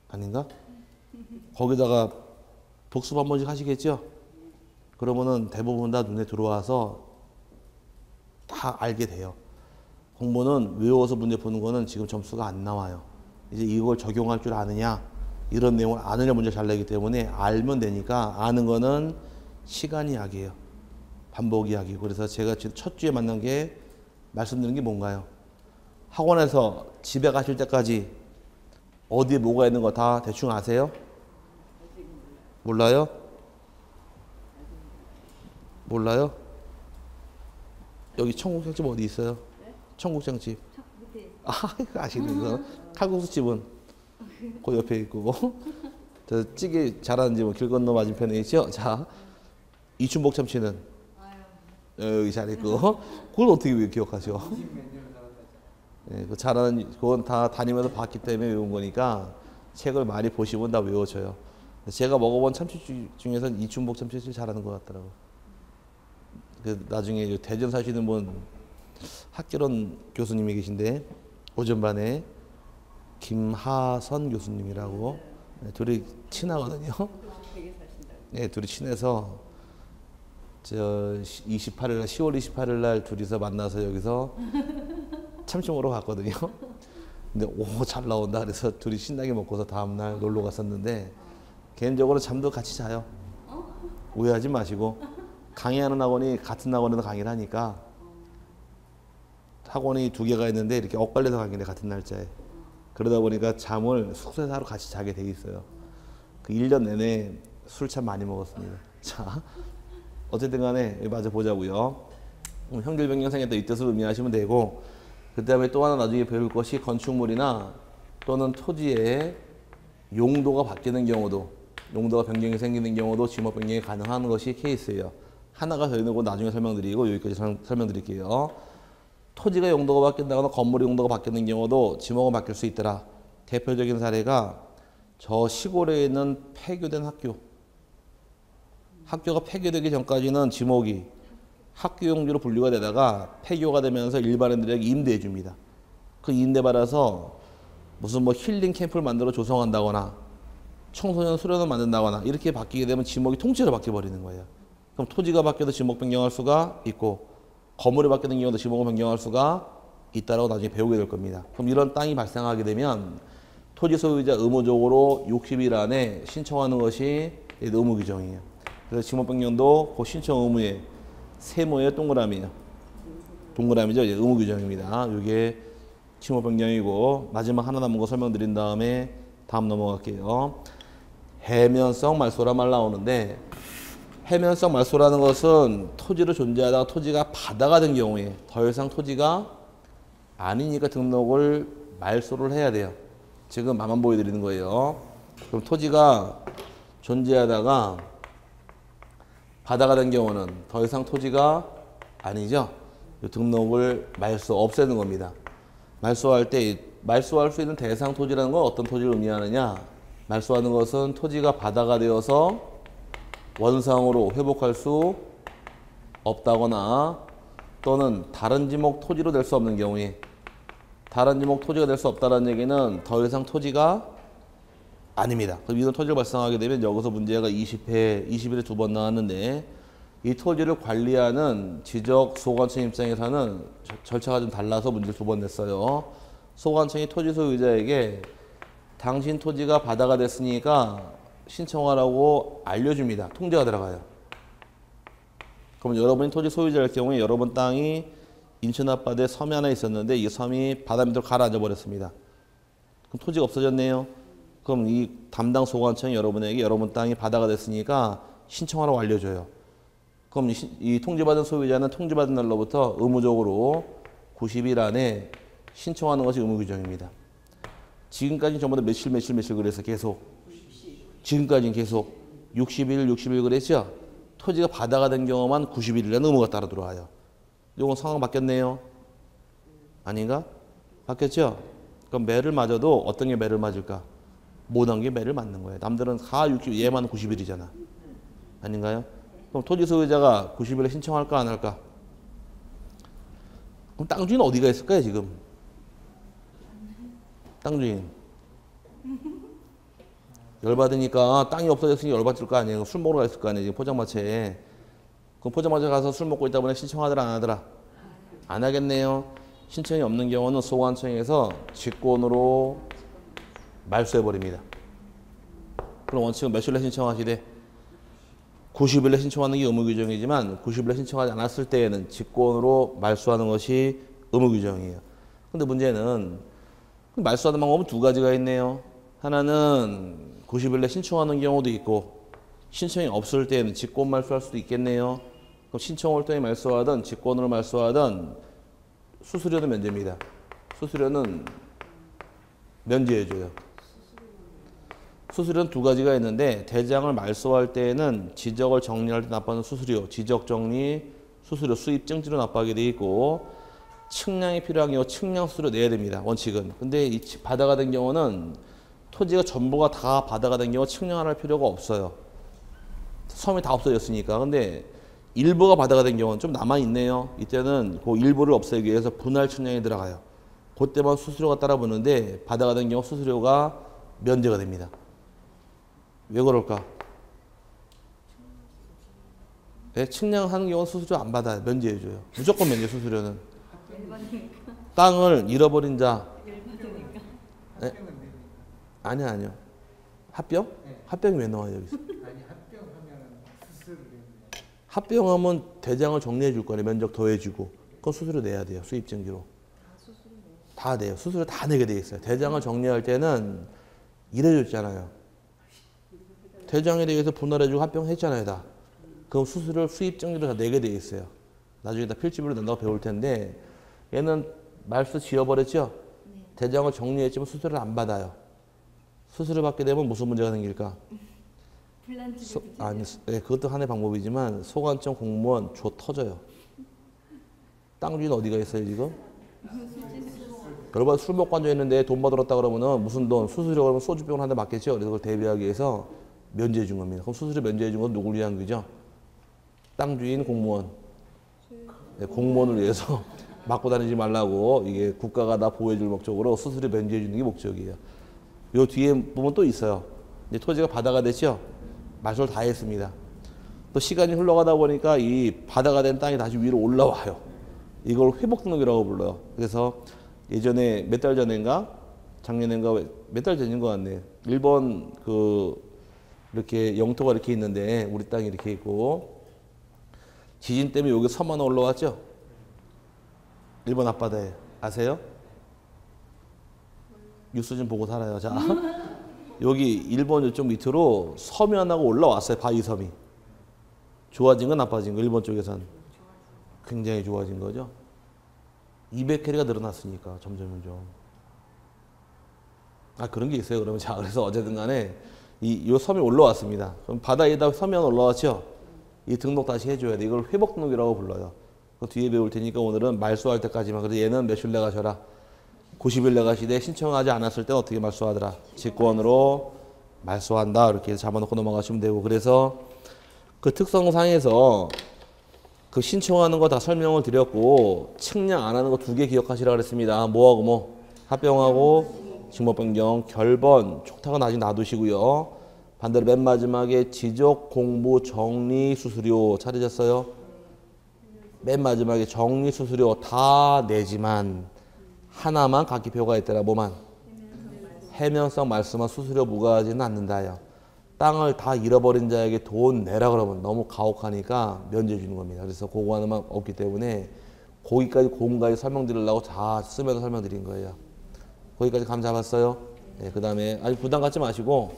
아닌가? 거기다가 복습 한 번씩 하시겠죠? 그러면은 대부분 다 눈에 들어와서 다 알게 돼요. 공부는 외워서 문제 푸는 거는 지금 점수가 안 나와요. 이제 이걸 적용할 줄 아느냐, 이런 내용을 아느냐 문제 잘 내기 때문에 알면 되니까 아는 거는 시간이 약이에요. 반복이 약이고. 그래서 제가 지금 첫 주에 만난 게 말씀드린 게 뭔가요? 학원에서 집에 가실 때까지 어디에 뭐가 있는 거 다 대충 아세요? 몰라요? 몰라요? 여기 청국장집 어디 있어요? 네? 청국장집. 아, 아시는 거. 칼국수집은 그 옆에 있고. 저 찌개 잘하는 집은 길 건너 맞은편에 있죠? 자, 이춘복 참치는 여기 잘 있고. 그걸 어떻게 기억하죠? 네, 그 잘하는, 그건 다 다니면서 봤기 때문에 외운 거니까 책을 많이 보시면 다 외워져요. 제가 먹어본 참치 중에서는 이춘복 참치 제일 잘하는 것 같더라고요. 그 나중에 대전 사시는 분 학결원 교수님이 계신데 오전반에 김하선 교수님이라고, 네, 둘이 친하거든요. 네, 둘이 친해서 저 28일 날 10월 28일 날 둘이서 만나서 여기서 참치 먹으러 갔거든요. 근데 오, 잘 나온다 그래서 둘이 신나게 먹고서 다음 날 놀러 갔었는데 개인적으로 잠도 같이 자요. 오해하지 마시고. 강의하는 학원이 같은 학원에서 강의를 하니까 학원이 두 개가 있는데 이렇게 엇갈려서 강의를 같은 날짜에. 그러다 보니까 잠을 숙소에서 하루 같이 자게 돼 있어요. 그 1년 내내 술 참 많이 먹었습니다. 자, 어쨌든 간에 마저 보자고요. 형질 변경 생겼다 이 뜻을 의미하시면 되고, 그 다음에 또 하나 나중에 배울 것이 건축물이나 또는 토지의 용도가 바뀌는 경우도 용도가 변경이 생기는 경우도 지목 변경이 가능한 것이 케이스예요. 하나가 더 있는 거 나중에 설명드리고 여기까지 설명드릴게요. 토지가 용도가 바뀐다거나 건물의 용도가 바뀌는 경우도 지목은 바뀔 수 있더라. 대표적인 사례가 저 시골에 있는 폐교된 학교. 학교가 폐교되기 전까지는 지목이 학교 용지로 분류가 되다가 폐교가 되면서 일반인들에게 임대해 줍니다. 그 임대 받아서 무슨 뭐 힐링 캠프를 만들어 조성한다거나 청소년 수련을 만든다거나 이렇게 바뀌게 되면 지목이 통째로 바뀌어 버리는 거예요. 그럼 토지가 바뀌어도 지목 변경할 수가 있고 건물이 바뀌는 경우도 지목을 변경할 수가 있다라고 나중에 배우게 될 겁니다. 그럼 이런 땅이 발생하게 되면 토지 소유자 의무적으로 60일 안에 신청하는 것이 의무 규정이에요. 그래서 지목 변경도 그 신청 의무에 세모의 동그라미예요. 동그라미죠. 의무 규정입니다. 이게 지목 변경이고 마지막 하나 남은 거 설명드린 다음에 다음 넘어갈게요. 해면성 말소란 말 나오는데 해면성 말소라는 것은 토지로 존재하다가 토지가 바다가 된 경우에 더 이상 토지가 아니니까 등록을 말소를 해야 돼요. 지금 맛만 보여드리는 거예요. 그럼 토지가 존재하다가 바다가 된 경우는 더 이상 토지가 아니죠. 등록을 말소 없애는 겁니다. 말소할 때 말소할 수 있는 대상 토지라는 건 어떤 토지를 의미하느냐? 말소하는 것은 토지가 바다가 되어서 원상으로 회복할 수 없다거나 또는 다른 지목 토지로 될 수 없는 경우에 다른 지목 토지가 될 수 없다는 얘기는 더 이상 토지가 아닙니다. 그럼 이런 토지를 발생하게 되면 여기서 문제가 20일에 2번 나왔는데 이 토지를 관리하는 지적 소관청 입장에서는 절차가 좀 달라서 문제를 2번 냈어요. 소관청이 토지 소유자에게 당신 토지가 바다가 됐으니까 신청하라고 알려줍니다. 통지가 들어가요. 그러면 여러분이 토지 소유자일 경우에 여러분 땅이 인천 앞바다에 섬이 하나 있었는데 이 섬이 바다 밑으로 가라앉아 버렸습니다. 그럼 토지가 없어졌네요. 그럼 이 담당 소관청이 여러분에게 여러분 땅이 바다가 됐으니까 신청하라고 알려줘요. 그럼 이 통지받은 소유자는 통지받은 날로부터 의무적으로 90일 안에 신청하는 것이 의무 규정입니다. 지금까지 전부 다 며칠 그래서 계속 지금까지는 계속 60일 그랬죠. 토지가 바다가 된 경우만 90일이라는 의무가 따라 들어와요. 이건 상황 바뀌었네요. 아닌가? 바뀌었죠? 그럼 매를 맞아도 어떤 게 매를 맞을까? 못한 게 매를 맞는 거예요. 남들은 다 60, 얘만 90일이잖아. 아닌가요? 그럼 토지 소유자가 90일에 신청할까 안 할까? 그럼 땅 주인 어디가 있을까요 지금? 땅 주인. 열받으니까 땅이 없어졌으니 열받을 거 아니에요. 술 먹으러 갔을 거 아니에요. 지금 포장마차에. 그럼 포장마차 가서 술 먹고 있다 보니 신청하더라 안 하더라? 안 하겠네요. 신청이 없는 경우는 소관청에서 직권으로 말소해버립니다. 그럼 원칙은 며칠에 신청하시되 90일에 신청하는 게 의무 규정이지만 90일에 신청하지 않았을 때에는 직권으로 말소하는 것이 의무 규정이에요. 근데 문제는 말소하는 방법은 두 가지가 있네요. 하나는 90일에 신청하는 경우도 있고 신청이 없을 때에는 직권 말소할 수도 있겠네요. 그럼 신청 올 때 말소하든 직권으로 말소하든 수수료는 면제입니다. 수수료는 면제해줘요. 수수료는 두 가지가 있는데 대장을 말소할 때에는 지적을 정리할 때 납부하는 수수료, 지적정리 수수료 수입증지로 납부하게 돼 있고 측량이 필요한 경우 측량 수수료 내야 됩니다. 원칙은. 근데 이 바다가 된 경우는 토지가 전부가 다 바다가 된 경우 측량할 필요가 없어요. 섬이 다 없어졌으니까. 근데 일부가 바다가 된 경우는 좀 남아있네요. 이때는 그 일부를 없애기 위해서 분할 측량이 들어가요. 그때만 수수료가 따라 붙는데 바다가 된 경우 수수료가 면제가 됩니다. 왜 그럴까? 네, 측량하는 경우는 수수료 안 받아요. 면제해줘요. 무조건 면제 수수료는. 땅을 잃어버린 자. 네? 아니요. 합병? 합병이 왜 나와요 여기서? 합병하면 대장을 정리해 줄 거네. 면적 더해주고. 그건 수수료 내야 돼요. 수입증지로. 다 돼요. 수수료 다 내게 돼 있어요. 대장을 정리할 때는 이래줬잖아요. 대장에 대해서 분할해주고 합병했잖아요. 다. 그럼 수수료를 수입증지로 다 내게 돼 있어요. 나중에 다 필지별로 낸다고 배울 텐데 얘는 말소 지어버렸죠? 대장을 정리했지만 수수료를 안 받아요. 수수료 받게 되면 무슨 문제가 생길까? 아니, 네, 그것도 하나의 방법이지만 소관청 공무원 줘 터져요. 땅 주인 어디가 있어요 지금? 여러분 술 먹고 앉아 있는데 돈 받으렀다 그러면은 무슨 돈 수수료 그러면 소주병 한 대 맞겠죠. 그래서 그걸 대비하기 위해서 면제해 준 겁니다. 그럼 수수료 면제해 준 건 누굴 위한 거죠? 땅 주인 공무원. 네, 공무원을 위해서 맞고 다니지 말라고 이게 국가가 나 보호해 줄 목적으로 수수료 면제해 주는 게 목적이에요. 요 뒤에 보면 또 있어요. 이제 토지가 바다가 됐죠. 말소를 다 했습니다. 또 시간이 흘러가다 보니까 이 바다가 된 땅이 다시 위로 올라와요. 이걸 회복 등록이라고 불러요. 그래서 예전에 몇 달 전인가 작년인가 몇 달 전인 것 같네. 일본 이렇게 영토가 이렇게 있는데 우리 땅이 이렇게 있고 지진 때문에 여기 섬 하나 올라왔죠. 일본 앞바다에 아세요? 뉴스 좀 보고 살아요. 자 여기 일본 이쪽 밑으로 섬이 하나가 올라왔어요. 바위섬이. 좋아진 건 나빠진 거 일본 쪽에선 굉장히 좋아진 거죠. 200캐리가 늘어났으니까 점점. 아 그런 게 있어요. 그러면 자 그래서 어쨌든 간에 요 섬이 올라왔습니다. 그럼 바다에다 섬이 하나 올라왔죠. 이 등록 다시 해줘야 돼. 이걸 회복 등록이라고 불러요. 그 뒤에 배울 테니까 오늘은 말소할 때까지만. 그래서 얘는 몇일 내가셔라. 90일 내가시되 신청하지 않았을 때 어떻게 말소하더라. 직권으로 말소한다. 이렇게 잡아놓고 넘어가시면 되고. 그래서 그 특성상에서 그 신청하는 거 다 설명을 드렸고 측량 안 하는 거 2개 기억하시라고 그랬습니다. 뭐하고 뭐? 합병하고 직무 변경, 결번, 촉탁은 아직 놔두시고요. 반대로 맨 마지막에 지적 공부 정리 수수료 찾으셨어요? 맨 마지막에 정리 수수료 다 내지만 하나만 각기표가 있더라. 뭐만? 해면성 말씀한 수수료 부과하지는 않는다요. 땅을 다 잃어버린 자에게 돈 내라 그러면 너무 가혹하니까 면제 주는 겁니다. 그래서 그거 하나만 없기 때문에 거기까지 공간에 설명드리려고 다 쓰면서 설명드린 거예요. 거기까지 감 잡았어요? 네, 그 다음에 아직 부담 갖지 마시고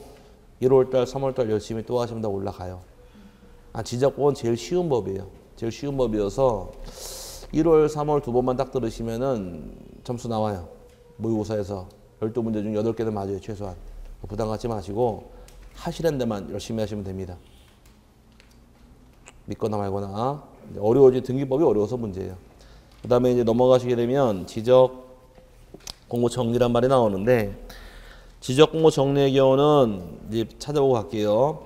1월달, 3월달 열심히 또 하시면 다 올라가요. 지적법은 제일 쉬운 법이에요. 제일 쉬운 법이어서 1월, 3월 2번만 딱 들으시면은 점수 나와요. 모의고사에서 12문제 중 8개는 맞아요. 최소한. 부담 갖지 마시고 하시는 데만 열심히 하시면 됩니다. 믿거나 말거나. 어려워지 등기법이 어려워서 문제예요. 그 다음에 이제 넘어가시게 되면 지적 공고 정리란 말이 나오는데 지적 공고 정리의 경우는 이제 찾아보고 갈게요.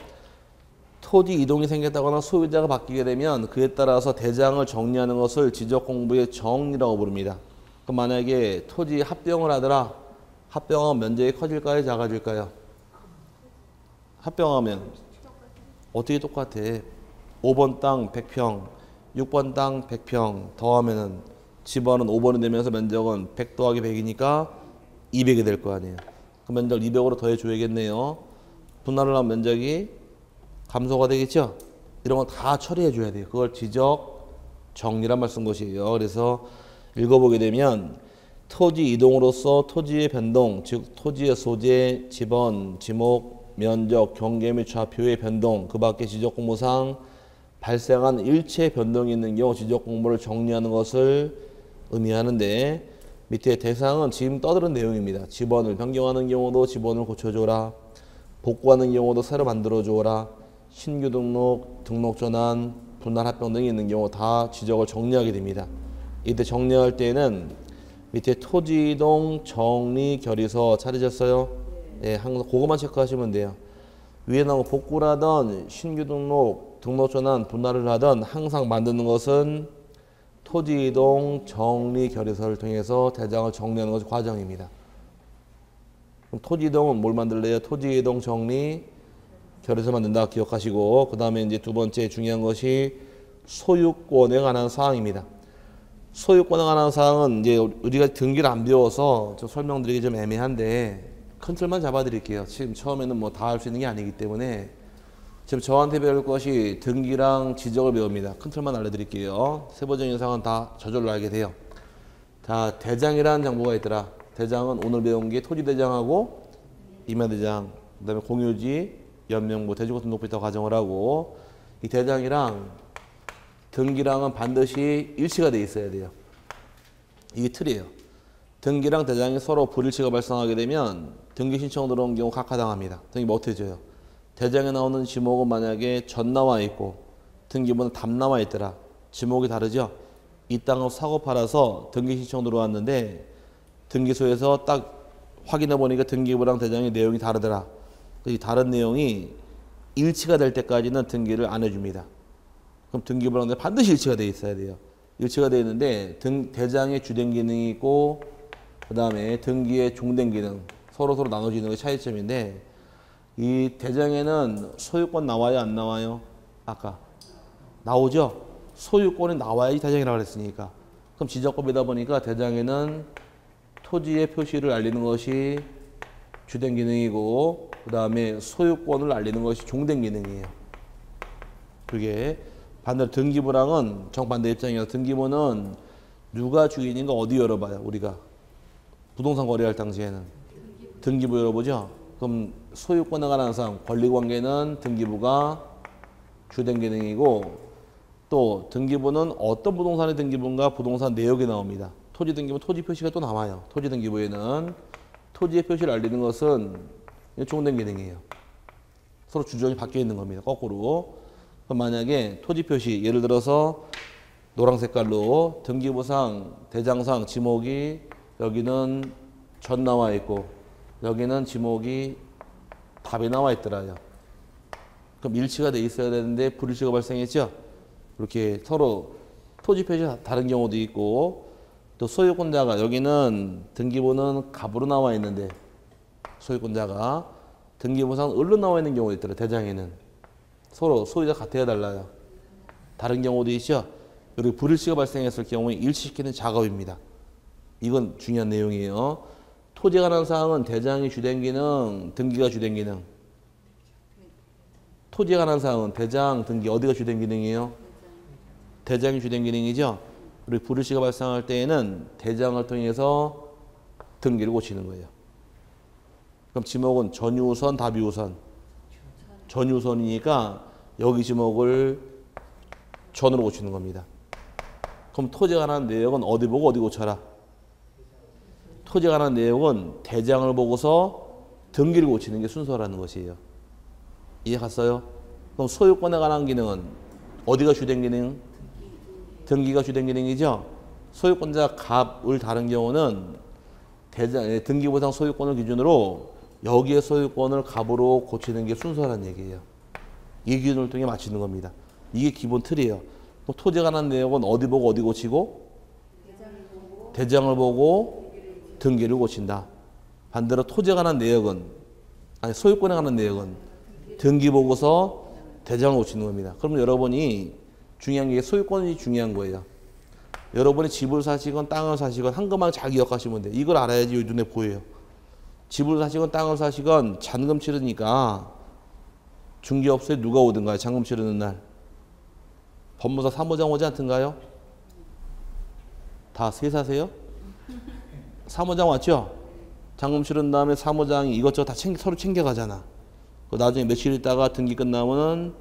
토지 이동이 생겼다거나 소유자가 바뀌게 되면 그에 따라서 대장을 정리하는 것을 지적 공부의 정리라고 부릅니다. 그럼 만약에 토지 합병을 하더라. 합병하면 면적이 커질까요? 작아질까요? 합병하면 어떻게 똑같아? 5번 땅 100평, 6번 땅 100평 더하면은 집안은 5번이 되면서 면적은 100 더하기 100이니까 200이 될 거 아니에요. 그 면적을 200으로 더해줘야겠네요. 분할을 하면 면적이 감소가 되겠죠? 이런 거 다 처리해 줘야 돼요. 그걸 지적 정리란 말 쓴 것이에요. 그래서 읽어보게 되면 토지 이동으로서 토지의 변동, 즉 토지의 소재, 지번, 지목, 면적, 경계 및 좌표의 변동, 그 밖에 지적공모상 발생한 일체 변동이 있는 경우 지적공모를 정리하는 것을 의미하는데 밑에 대상은 지금 떠드는 내용입니다. 지번을 변경하는 경우도 지번을 고쳐줘라. 복구하는 경우도 새로 만들어줘라. 신규 등록, 등록 전환, 분할 합병 등이 있는 경우 다 지적을 정리하게 됩니다. 이때 정리할 때는 밑에 토지 이동 정리 결의서 찾으셨어요? 네, 항상 그것만 체크하시면 돼요. 위에 나온 복구라든 신규 등록, 등록 전환, 분할을 하든 항상 만드는 것은 토지 이동 정리 결의서를 통해서 대장을 정리하는 것이 과정입니다. 그럼 토지 이동은 뭘 만들래요? 토지 이동 정리 결의서 만든다 기억하시고 그 다음에 이제 두 번째 중요한 것이 소유권에 관한 사항입니다. 소유권에 관한 사항은 이제 우리가 등기를 안 배워서 좀 설명드리기 좀 애매한데 큰 틀만 잡아드릴게요. 지금 처음에는 뭐 다 할 수 있는 게 아니기 때문에 지금 저한테 배울 것이 등기랑 지적을 배웁니다. 큰 틀만 알려드릴게요. 세부적인 사항은 다 저절로 알게 돼요. 자, 대장이라는 정보가 있더라. 대장은 오늘 배운 게 토지대장하고 임야대장, 그 다음에 공유지, 연명부, 대주거등록부터 가정을 하고 이 대장이랑 등기랑은 반드시 일치가 돼 있어야 돼요. 이게 틀이에요. 등기랑 대장이 서로 불일치가 발생하게 되면 등기 신청 들어온 경우 각하당합니다. 등기 뭐 어떻게 줘요? 대장에 나오는 지목은 만약에 전 나와 있고 등기부는 답 나와 있더라. 지목이 다르죠. 이 땅을 사고 팔아서 등기 신청 들어왔는데 등기소에서 딱 확인해 보니까 등기부랑 대장의 내용이 다르더라. 이 다른 내용이 일치가 될 때까지는 등기를 안 해줍니다. 그럼 등기부랑 반드시 일치가 돼 있어야 돼요. 일치가 돼 있는데 대장의 주된 기능이 있고 그 다음에 등기의 종된 기능 서로 나눠지는 게 차이점인데 이 대장에는 소유권 나와요 안 나와요? 아까 나오죠? 소유권이 나와야지 대장이라고 그랬으니까. 그럼 지적법이다 보니까 대장에는 토지의 표시를 알리는 것이 주된 기능이고 그 다음에 소유권을 알리는 것이 종된 기능이에요. 그게 반대로 등기부랑은 정반대 입장이어서 등기부는 누가 주인인가 어디 열어봐요 우리가 부동산 거래할 당시에는 등기부 열어보죠. 그럼 소유권에 관한 사항 권리관계는 등기부가 주된 기능이고 또 등기부는 어떤 부동산의 등기부인가 부동산 내역이 나옵니다. 토지 등기부 토지 표시가 또 나와요. 토지 등기부에는 토지의 표시를 알리는 것은 종된 기능이에요. 서로 주전이 바뀌어 있는 겁니다. 거꾸로. 그럼 만약에 토지 표시 예를 들어서 노란 색깔로 등기부상 대장상 지목이 여기는 전 나와 있고 여기는 지목이 답이 나와 있더라요. 그럼 일치가 돼 있어야 되는데 불일치가 발생했죠. 이렇게 서로 토지 표시가 다른 경우도 있고 또 소유권자가 여기는 등기부는 갑으로 나와 있는데 소유권자가 등기부상 을로 나와 있는 경우도 있더라요. 대장에는 서로 소유자 같아야 달라요. 다른 경우도 있죠. 여기 불일치가 발생했을 경우에 일치시키는 작업입니다. 이건 중요한 내용이에요. 토지에 관한 사항은 대장이 주된 기능, 등기가 주된 기능. 토지에 관한 사항은 대장, 등기 어디가 주된 기능이에요? 대장이 주된 기능이죠. 그리고 불일치가 발생할 때에는 대장을 통해서 등기를 고치는 거예요. 그럼 지목은 전유우선, 답유우선. 전유우선이니까 여기 지목을 전으로 고치는 겁니다. 그럼 토지에 관한 내역은 어디 보고 어디 고쳐라? 토지에 관한 내용은 대장을 보고서 등기를 고치는 게 순서라는 것이에요. 이해 갔어요? 그럼 소유권에 관한 기능은 어디가 주된 기능? 등기가 주된 기능이죠. 소유권자 갑을 다른 경우는 대장, 등기부상 소유권을 기준으로 여기에 소유권을 갑으로 고치는 게 순서라는 얘기예요. 이 기준을 통해 맞추는 겁니다. 이게 기본 틀이에요. 토지에 관한 내용은 어디 보고 어디 고치고? 대장을 보고 등기를 고친다. 반대로 토지에 관한 내역은 아니 소유권에 관한 내역은 등기 보고서 대장을 고치는 겁니다. 그러면 여러분이 중요한 게 소유권이 중요한 거예요. 여러분이 집을 사시건 땅을 사시건 한 것만 잘 기억하시면 돼요. 이걸 알아야지 눈에 보여요. 집을 사시건 땅을 사시건 잔금 치르니까 중개업소에 누가 오든가요? 잔금 치르는 날. 법무사 사무장 오지 않던가요? 다 세사세요? 사무장 왔죠? 잔금 치른 다음에 사무장이 이것저것 다 서로 챙겨가잖아. 나중에 며칠 있다가 등기 끝나면은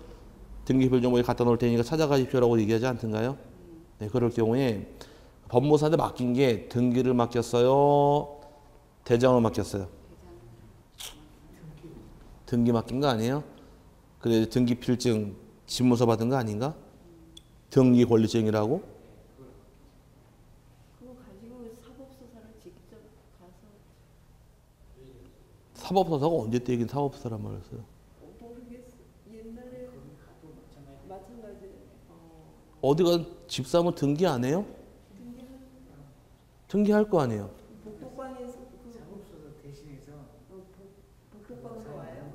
등기별 정보에 갖다 놓을 테니까 찾아가십시오라고 얘기하지 않던가요? 네, 그럴 경우에 법무사한테 맡긴 게 등기를 맡겼어요? 대장을 맡겼어요? 등기 맡긴 거 아니에요? 그래 등기 필증 집무서 받은 거 아닌가? 등기 권리증이라고? 그거 가지고 사법소사를 직접 가서 사법소사가 언제 때 얘기는 사법소사란 말을 써요? 모르겠어. 옛날에 마찬가지예요. 어디가 집 사면 등기 안 해요? 등기할 거 아니에요? 복덕방에서 사법소사 대신해서 복덕방으로 와요.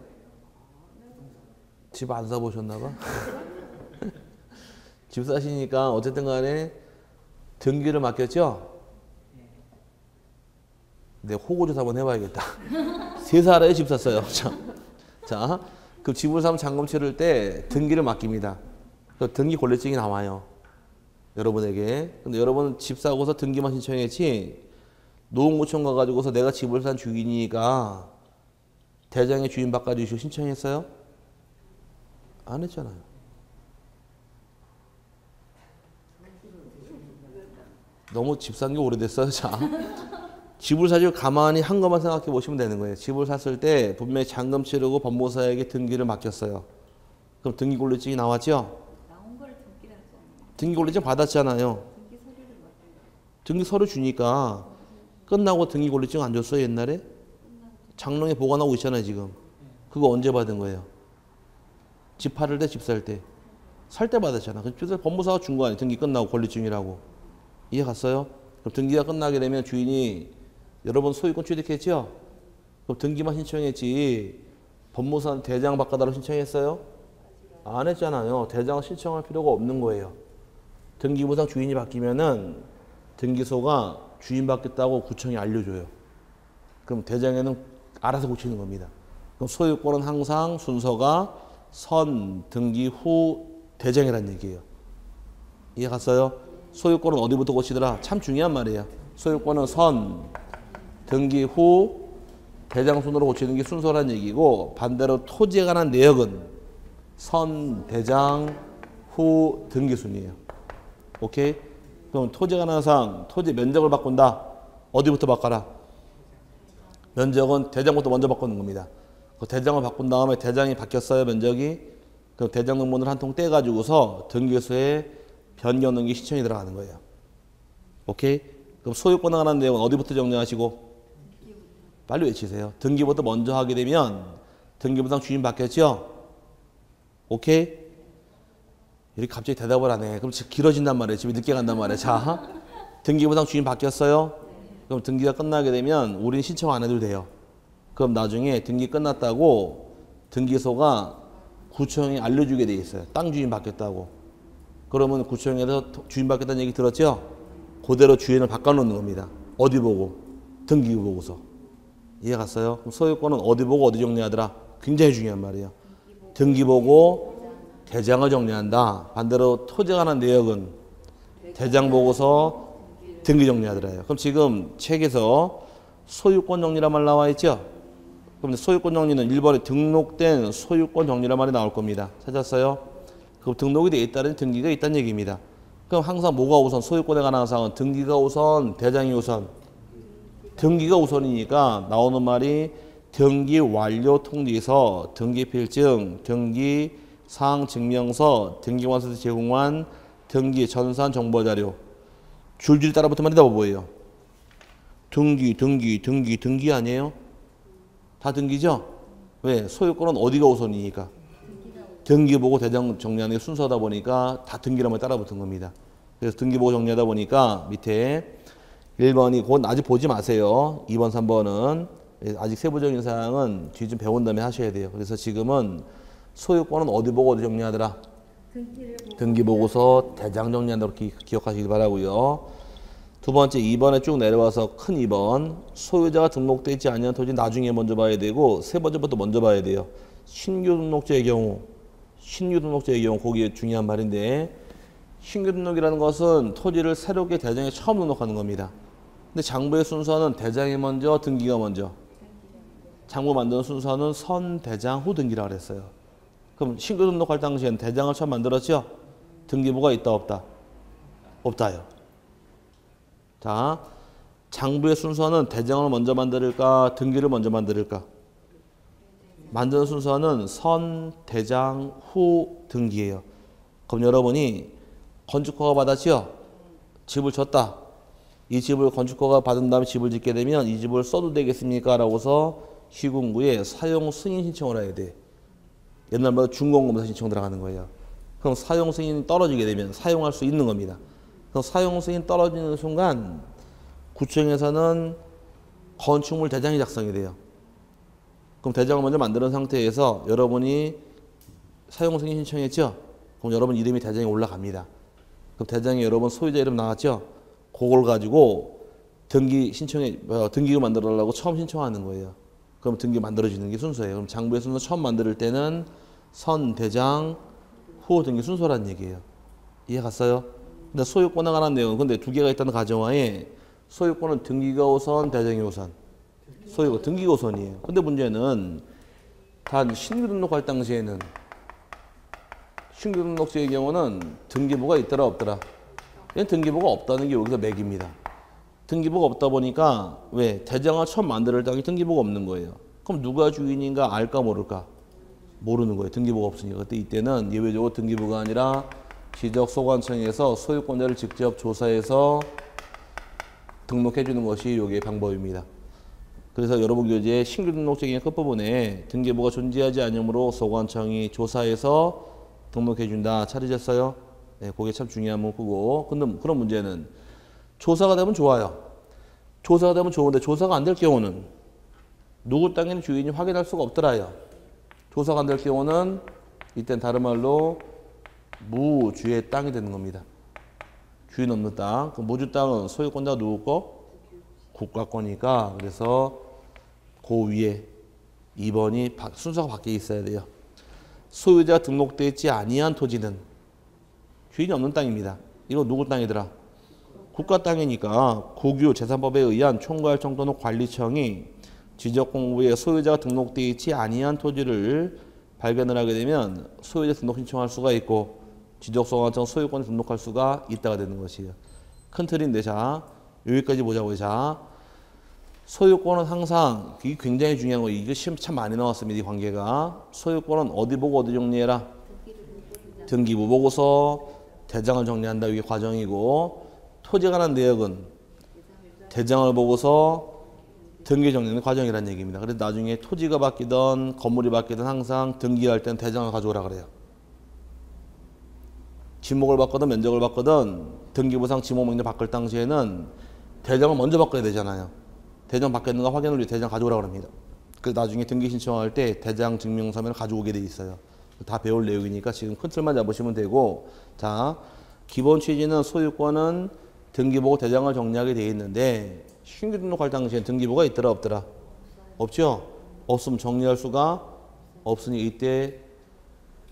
집 안 사보셨나 봐? 집 사시니까 어쨌든 간에 등기를 맡겼죠? 내 호구조사 한번 해봐야겠다. 3살에 집 샀어요. 자, 그 집을 사면 잔금 치를 때 등기를 맡깁니다. 그 등기 권리증이 나와요. 여러분에게. 근데 여러분 집 사고서 등기만 신청했지 노원구청 가가지고서 내가 집을 산 주인이니까 대장의 주인 바꿔주시고 신청했어요? 안 했잖아요. 너무 집 산 게 오래됐어요. 자, 집을 사실 가만히 한 것만 생각해 보시면 되는 거예요. 집을 샀을 때 분명히 잔금 치르고 법무사에게 등기를 맡겼어요. 그럼 등기권리증이 나왔죠? 나온 걸 등기를 하잖아요. 등기권리증 받았잖아요. 등기 서류를 맡은 등기 서류 주니까 끝나고 등기권리증 안 줬어요 옛날에? 장롱에 보관하고 있잖아요 지금. 그거 언제 받은 거예요? 집 팔을 때, 집 살 때. 살 때 받았잖아. 그래서 법무사가 준 거 아니에요. 등기 끝나고 권리증이라고. 이해 갔어요? 그럼 등기가 끝나게 되면 주인이 여러 번 소유권 취득했죠? 그럼 등기만 신청했지 법무사는 대장 바꿔달라고 신청했어요? 안 했잖아요. 대장 신청할 필요가 없는 거예요. 등기부상 주인이 바뀌면은 등기소가 주인 바뀌었다고 구청에 알려줘요. 그럼 대장에는 알아서 고치는 겁니다. 그럼 소유권은 항상 순서가 선, 등기 후 대장이란 얘기예요. 이해 갔어요? 소유권은 어디부터 고치더라? 참 중요한 말이에요. 소유권은 선, 등기 후 대장 순으로 고치는 게 순서란 얘기고 반대로 토지에 관한 내역은 선, 대장, 후 등기 순이에요. 오케이? 그럼 토지에 관한 사항, 토지 면적을 바꾼다. 어디부터 바꿔라? 면적은 대장부터 먼저 바꾸는 겁니다. 그 대장을 바꾼 다음에 대장이 바뀌었어요, 면적이. 그럼 대장 등본을 한 통 떼가지고서 등기소에 변경 등기 신청이 들어가는 거예요. 오케이? 그럼 소유권에 관한 내용은 어디부터 정리하시고? 빨리 외치세요. 등기부터 먼저 하게 되면 등기부상 주인 바뀌었죠? 오케이? 이렇게 갑자기 대답을 하네. 그럼 길어진단 말이에요. 집에 늦게 간단 말이에요. 자, 등기부상 주인 바뀌었어요? 그럼 등기가 끝나게 되면 우리는 신청 안 해도 돼요. 그럼 나중에 등기 끝났다고 등기소가 구청에 알려주게 돼 있어요. 땅 주인 바뀌었다고. 그러면 구청에서 주인 바뀌었다는 얘기 들었죠? 그대로 주인을 바꿔놓는 겁니다. 어디 보고? 등기 보고서. 이해 갔어요? 그럼 소유권은 어디 보고 어디 정리하더라? 굉장히 중요한 말이에요. 등기 보고 대장을 정리한다. 반대로 토지에 관한 내역은 대장 보고서 등기 정리하더라요. 그럼 지금 책에서 소유권 정리란 말 나와 있죠? 그럼 소유권 정리는 1번에 등록된 소유권 정리란 말이 나올 겁니다. 찾았어요? 그럼 등록이 돼 있다는 등기가 있다는 얘기입니다. 그럼 항상 뭐가 우선? 소유권에 관한 사항은 등기가 우선, 대장이 우선. 등기가 우선이니까 나오는 말이 등기 완료 통지서, 등기 필증, 등기 사항 증명서, 등기관서에서 제공한 등기 전산 정보 자료. 줄줄이 따라붙으면 되다 뭐예요? 등기 아니에요? 다 등기죠? 왜? 소유권은 어디가 우선이니까? 등기 보고 대장 정리하는 게 순서다 보니까 다 등기라면 따라붙은 겁니다. 그래서 등기 보고 정리하다 보니까 밑에 1번이 그건 아직 보지 마세요. 2번, 3번은 아직 세부적인 사항은 뒤 좀 배운 다음에 하셔야 돼요. 그래서 지금은 소유권은 어디 보고 어디 정리하더라? 등기 보고서 대장 정리한다고 기억하시기 바라고요. 두 번째 2번에 쭉 내려와서 큰 2번 소유자가 등록되어 있지 않은 토지 나중에 먼저 봐야 되고 세 번째부터 먼저 봐야 돼요. 신규 등록자의 경우 거기에 중요한 말인데 신규 등록이라는 것은 토지를 새롭게 대장에 처음 등록하는 겁니다. 근데 장부의 순서는 대장이 먼저 등기가 먼저. 장부 만드는 순서는 선, 대장, 후 등기라고 그랬어요. 그럼 신규 등록할 당시엔 대장을 처음 만들었죠? 등기부가 있다 없다? 없다요. 자, 장부의 순서는 대장을 먼저 만들까 등기를 먼저 만들까? 만드는 순서는 선, 대장, 후 등기예요. 그럼 여러분이 건축허가 받았죠? 집을 줬다. 이 집을 건축허가 받은 다음에 집을 짓게 되면 이 집을 써도 되겠습니까? 라고서 시군구에 사용 승인 신청을 해야 돼. 옛날보다 준공검사 신청 들어가는 거예요. 그럼 사용 승인이 떨어지게 되면 사용할 수 있는 겁니다. 그럼 사용 승인 떨어지는 순간 구청에서는 건축물 대장이 작성이 돼요. 그럼 대장을 먼저 만드는 상태에서 여러분이 사용 승인 신청했죠? 그럼 여러분 이름이 대장에 올라갑니다. 그럼 대장에 여러분 소유자 이름 나왔죠? 그걸 가지고 등기가 만들어달라고 처음 신청하는 거예요. 그럼 등기 만들어지는 게 순서예요. 그럼 장부의 순서 처음 만들 때는 선, 대장, 후 등기 순서란 얘기예요. 이해 갔어요? 근데 소유권에 관한 내용은 근데 두 개가 있다는 가정하에 소유권은 등기가 우선, 대장이 우선. 소유권 등기가 우선이에요. 근데 문제는 단 신규 등록할 당시에는 신규 등록자의 경우는 등기부가 있더라 없더라? 얘는 등기부가 없다는 게 여기서 맥입니다. 등기부가 없다 보니까 왜 대장을 처음 만들 때 등기부가 없는 거예요. 그럼 누가 주인인가 알까 모를까? 모르는 거예요. 등기부가 없으니까. 그때 이때는 예외적으로 등기부가 아니라 지적소관청에서 소유권자를 직접 조사해서 등록해 주는 것이 요게 방법입니다. 그래서 여러분 교재의 신규 등록증의 끝부분에 등기부가 존재하지 않으므로 소관청이 조사해서 등록해 준다. 찾으셨어요? 네, 그게 참 중요한 문구고. 근데 그런 문제는 조사가 되면 좋아요. 조사가 되면 좋은데 조사가 안 될 경우는 누구 땅에는 주인이 확인할 수가 없더라요. 조사가 안 될 경우는 이땐 다른 말로 무주의 땅이 되는 겁니다. 주인 없는 땅. 그 무주 땅은 소유권자가 누구 거? 국가 거니까. 그래서 그 위에 2번이 순서가 바뀌어 있어야 돼요. 소유자 등록되어 있지 아니한 토지는 주인이 없는 땅입니다. 이거 누구 땅이더라? 국가 땅이니까 국유 재산법에 의한 총괄청 또는 관리청이 지적공부에 소유자가 등록되어 있지 아니한 토지를 발견을 하게 되면 소유자 등록 신청할 수가 있고 지적소관청 소유권에 등록할 수가 있다가 되는 것이에요. 큰 틀인데 자 여기까지 보자고요. 자 소유권은 항상 이게 굉장히 중요한 거예요. 이게 시험 참 많이 나왔습니다. 이 관계가 소유권은 어디 보고 어디 정리해라. 등기부 보고서 대장을 정리한다. 이게 과정이고 토지에 관한 내역은 대장을 보고서 등기 정리하는 과정이라는 얘기입니다. 그래서 나중에 토지가 바뀌든 건물이 바뀌든 항상 등기할 때는 대장을 가져오라 그래요. 지목을 바꾸든 면적을 바꾸든 등기부상 지목 명령 바꿀 당시에는 대장을 먼저 바꿔야 되잖아요. 대장 바뀌었는가 확인을 위해 대장 가져오라 그럽니다. 그래서 나중에 등기 신청할 때 대장 증명서면을 가져오게 돼 있어요. 다 배울 내용이니까 지금 큰 틀만 잡으시면 되고 자 기본 취지는 소유권은 등기부고 대장을 정리하게 돼 있는데 신규 등록할 당시에 등기부가 있더라 없더라? 없죠? 없으면 정리할 수가 없으니 이때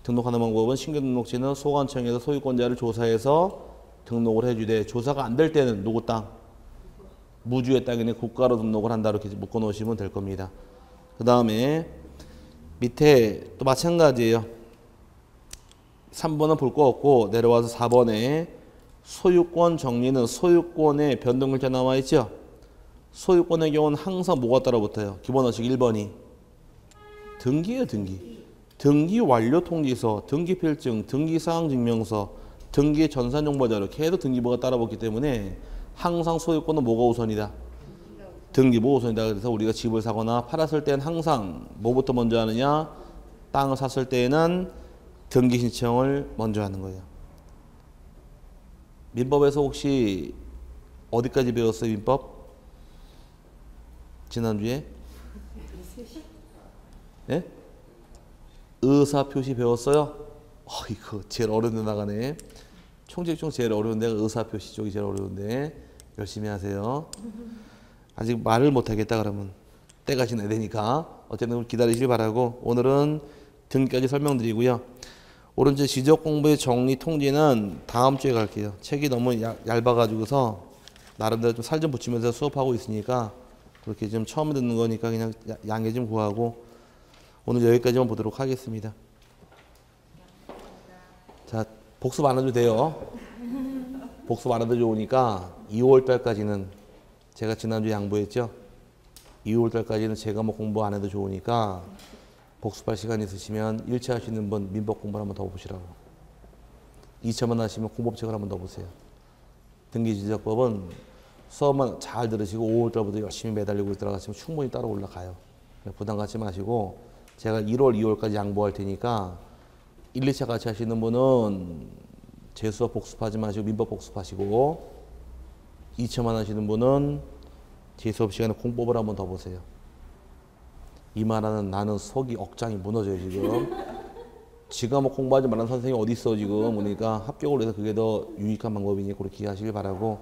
등록하는 방법은 신규 등록지는 소관청에서 소유권자를 조사해서 등록을 해주되 조사가 안 될 때는 누구 땅? 무주의 땅이니 국가로 등록을 한다 이렇게 묶어 놓으시면 될 겁니다. 그 다음에 밑에 또 마찬가지예요. 3번은 볼 거 없고 내려와서 4번에 소유권 정리는 소유권에 변동글자 나와 있죠. 소유권의 경우는 항상 뭐가 따라붙어요? 기본 원칙 1번이 등기예요. 등기 완료 통지서, 등기 필증, 등기 사항 증명서, 등기 전산 정보 자료 계속 등기부가 따라붙기 때문에 항상 소유권은 뭐가 우선이다? 등기부 우선이다. 그래서 우리가 집을 사거나 팔았을 때는 항상 뭐부터 먼저 하느냐? 땅을 샀을 때에는 등기 신청을 먼저 하는 거예요. 민법에서 혹시 어디까지 배웠어요? 민법? 지난주에? 예? 의사표시 배웠어요? 이거 제일 어려운 데 나가네. 총책 중 제일 어려운 데가 의사표시 쪽이 제일 어려운데 열심히 하세요. 아직 말을 못하겠다 그러면 때가 지나야 되니까 어쨌든 기다리시길 바라고 오늘은 등기까지 설명드리고요. 오른쪽 지적공부의 정리 통지는 다음 주에 갈게요. 책이 너무 얇아가지고서 나름대로 좀 살 좀 붙이면서 수업하고 있으니까 그렇게 좀 처음 듣는 거니까 그냥 양해 좀 구하고 오늘 여기까지만 보도록 하겠습니다. 자, 복습 안 해도 돼요. 복습 안 해도 좋으니까 2월 달까지는 제가 지난주에 양보했죠. 2월 달까지는 제가 뭐 공부 안 해도 좋으니까 복습할 시간 있으시면 1차 하시는 분 민법 공부를 한번 더 보시라고. 2차만 하시면 공법책을 한번 더 보세요. 등기지적법은 수업만 잘 들으시고 5월 달부터 열심히 매달리고 들어가시면 충분히 따라 올라가요. 부담 갖지 마시고 제가 1월, 2월까지 양보할 테니까 1, 2차 같이 하시는 분은 제 수업 복습하지 마시고 민법 복습하시고 2차만 하시는 분은 제 수업 시간에 공법을 한번 더 보세요. 이 말하는 나는 속이 억장이 무너져요 지금. 지가 뭐 공부하지 말라는 선생님이 어디 있어 지금. 그러니까 합격을 해서 그게 더 유익한 방법이니 그렇게 하시길 바라고.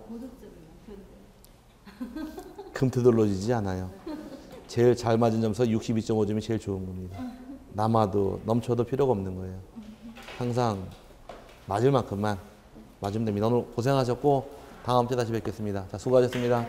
금트들러지지 않아요. 제일 잘 맞은 점수 62.5점이 제일 좋은 겁니다. 남아도 넘쳐도 필요가 없는 거예요. 항상 맞을 만큼만 맞으면 됩니다. 오늘 고생하셨고 다음 주에 다시 뵙겠습니다. 자, 수고하셨습니다.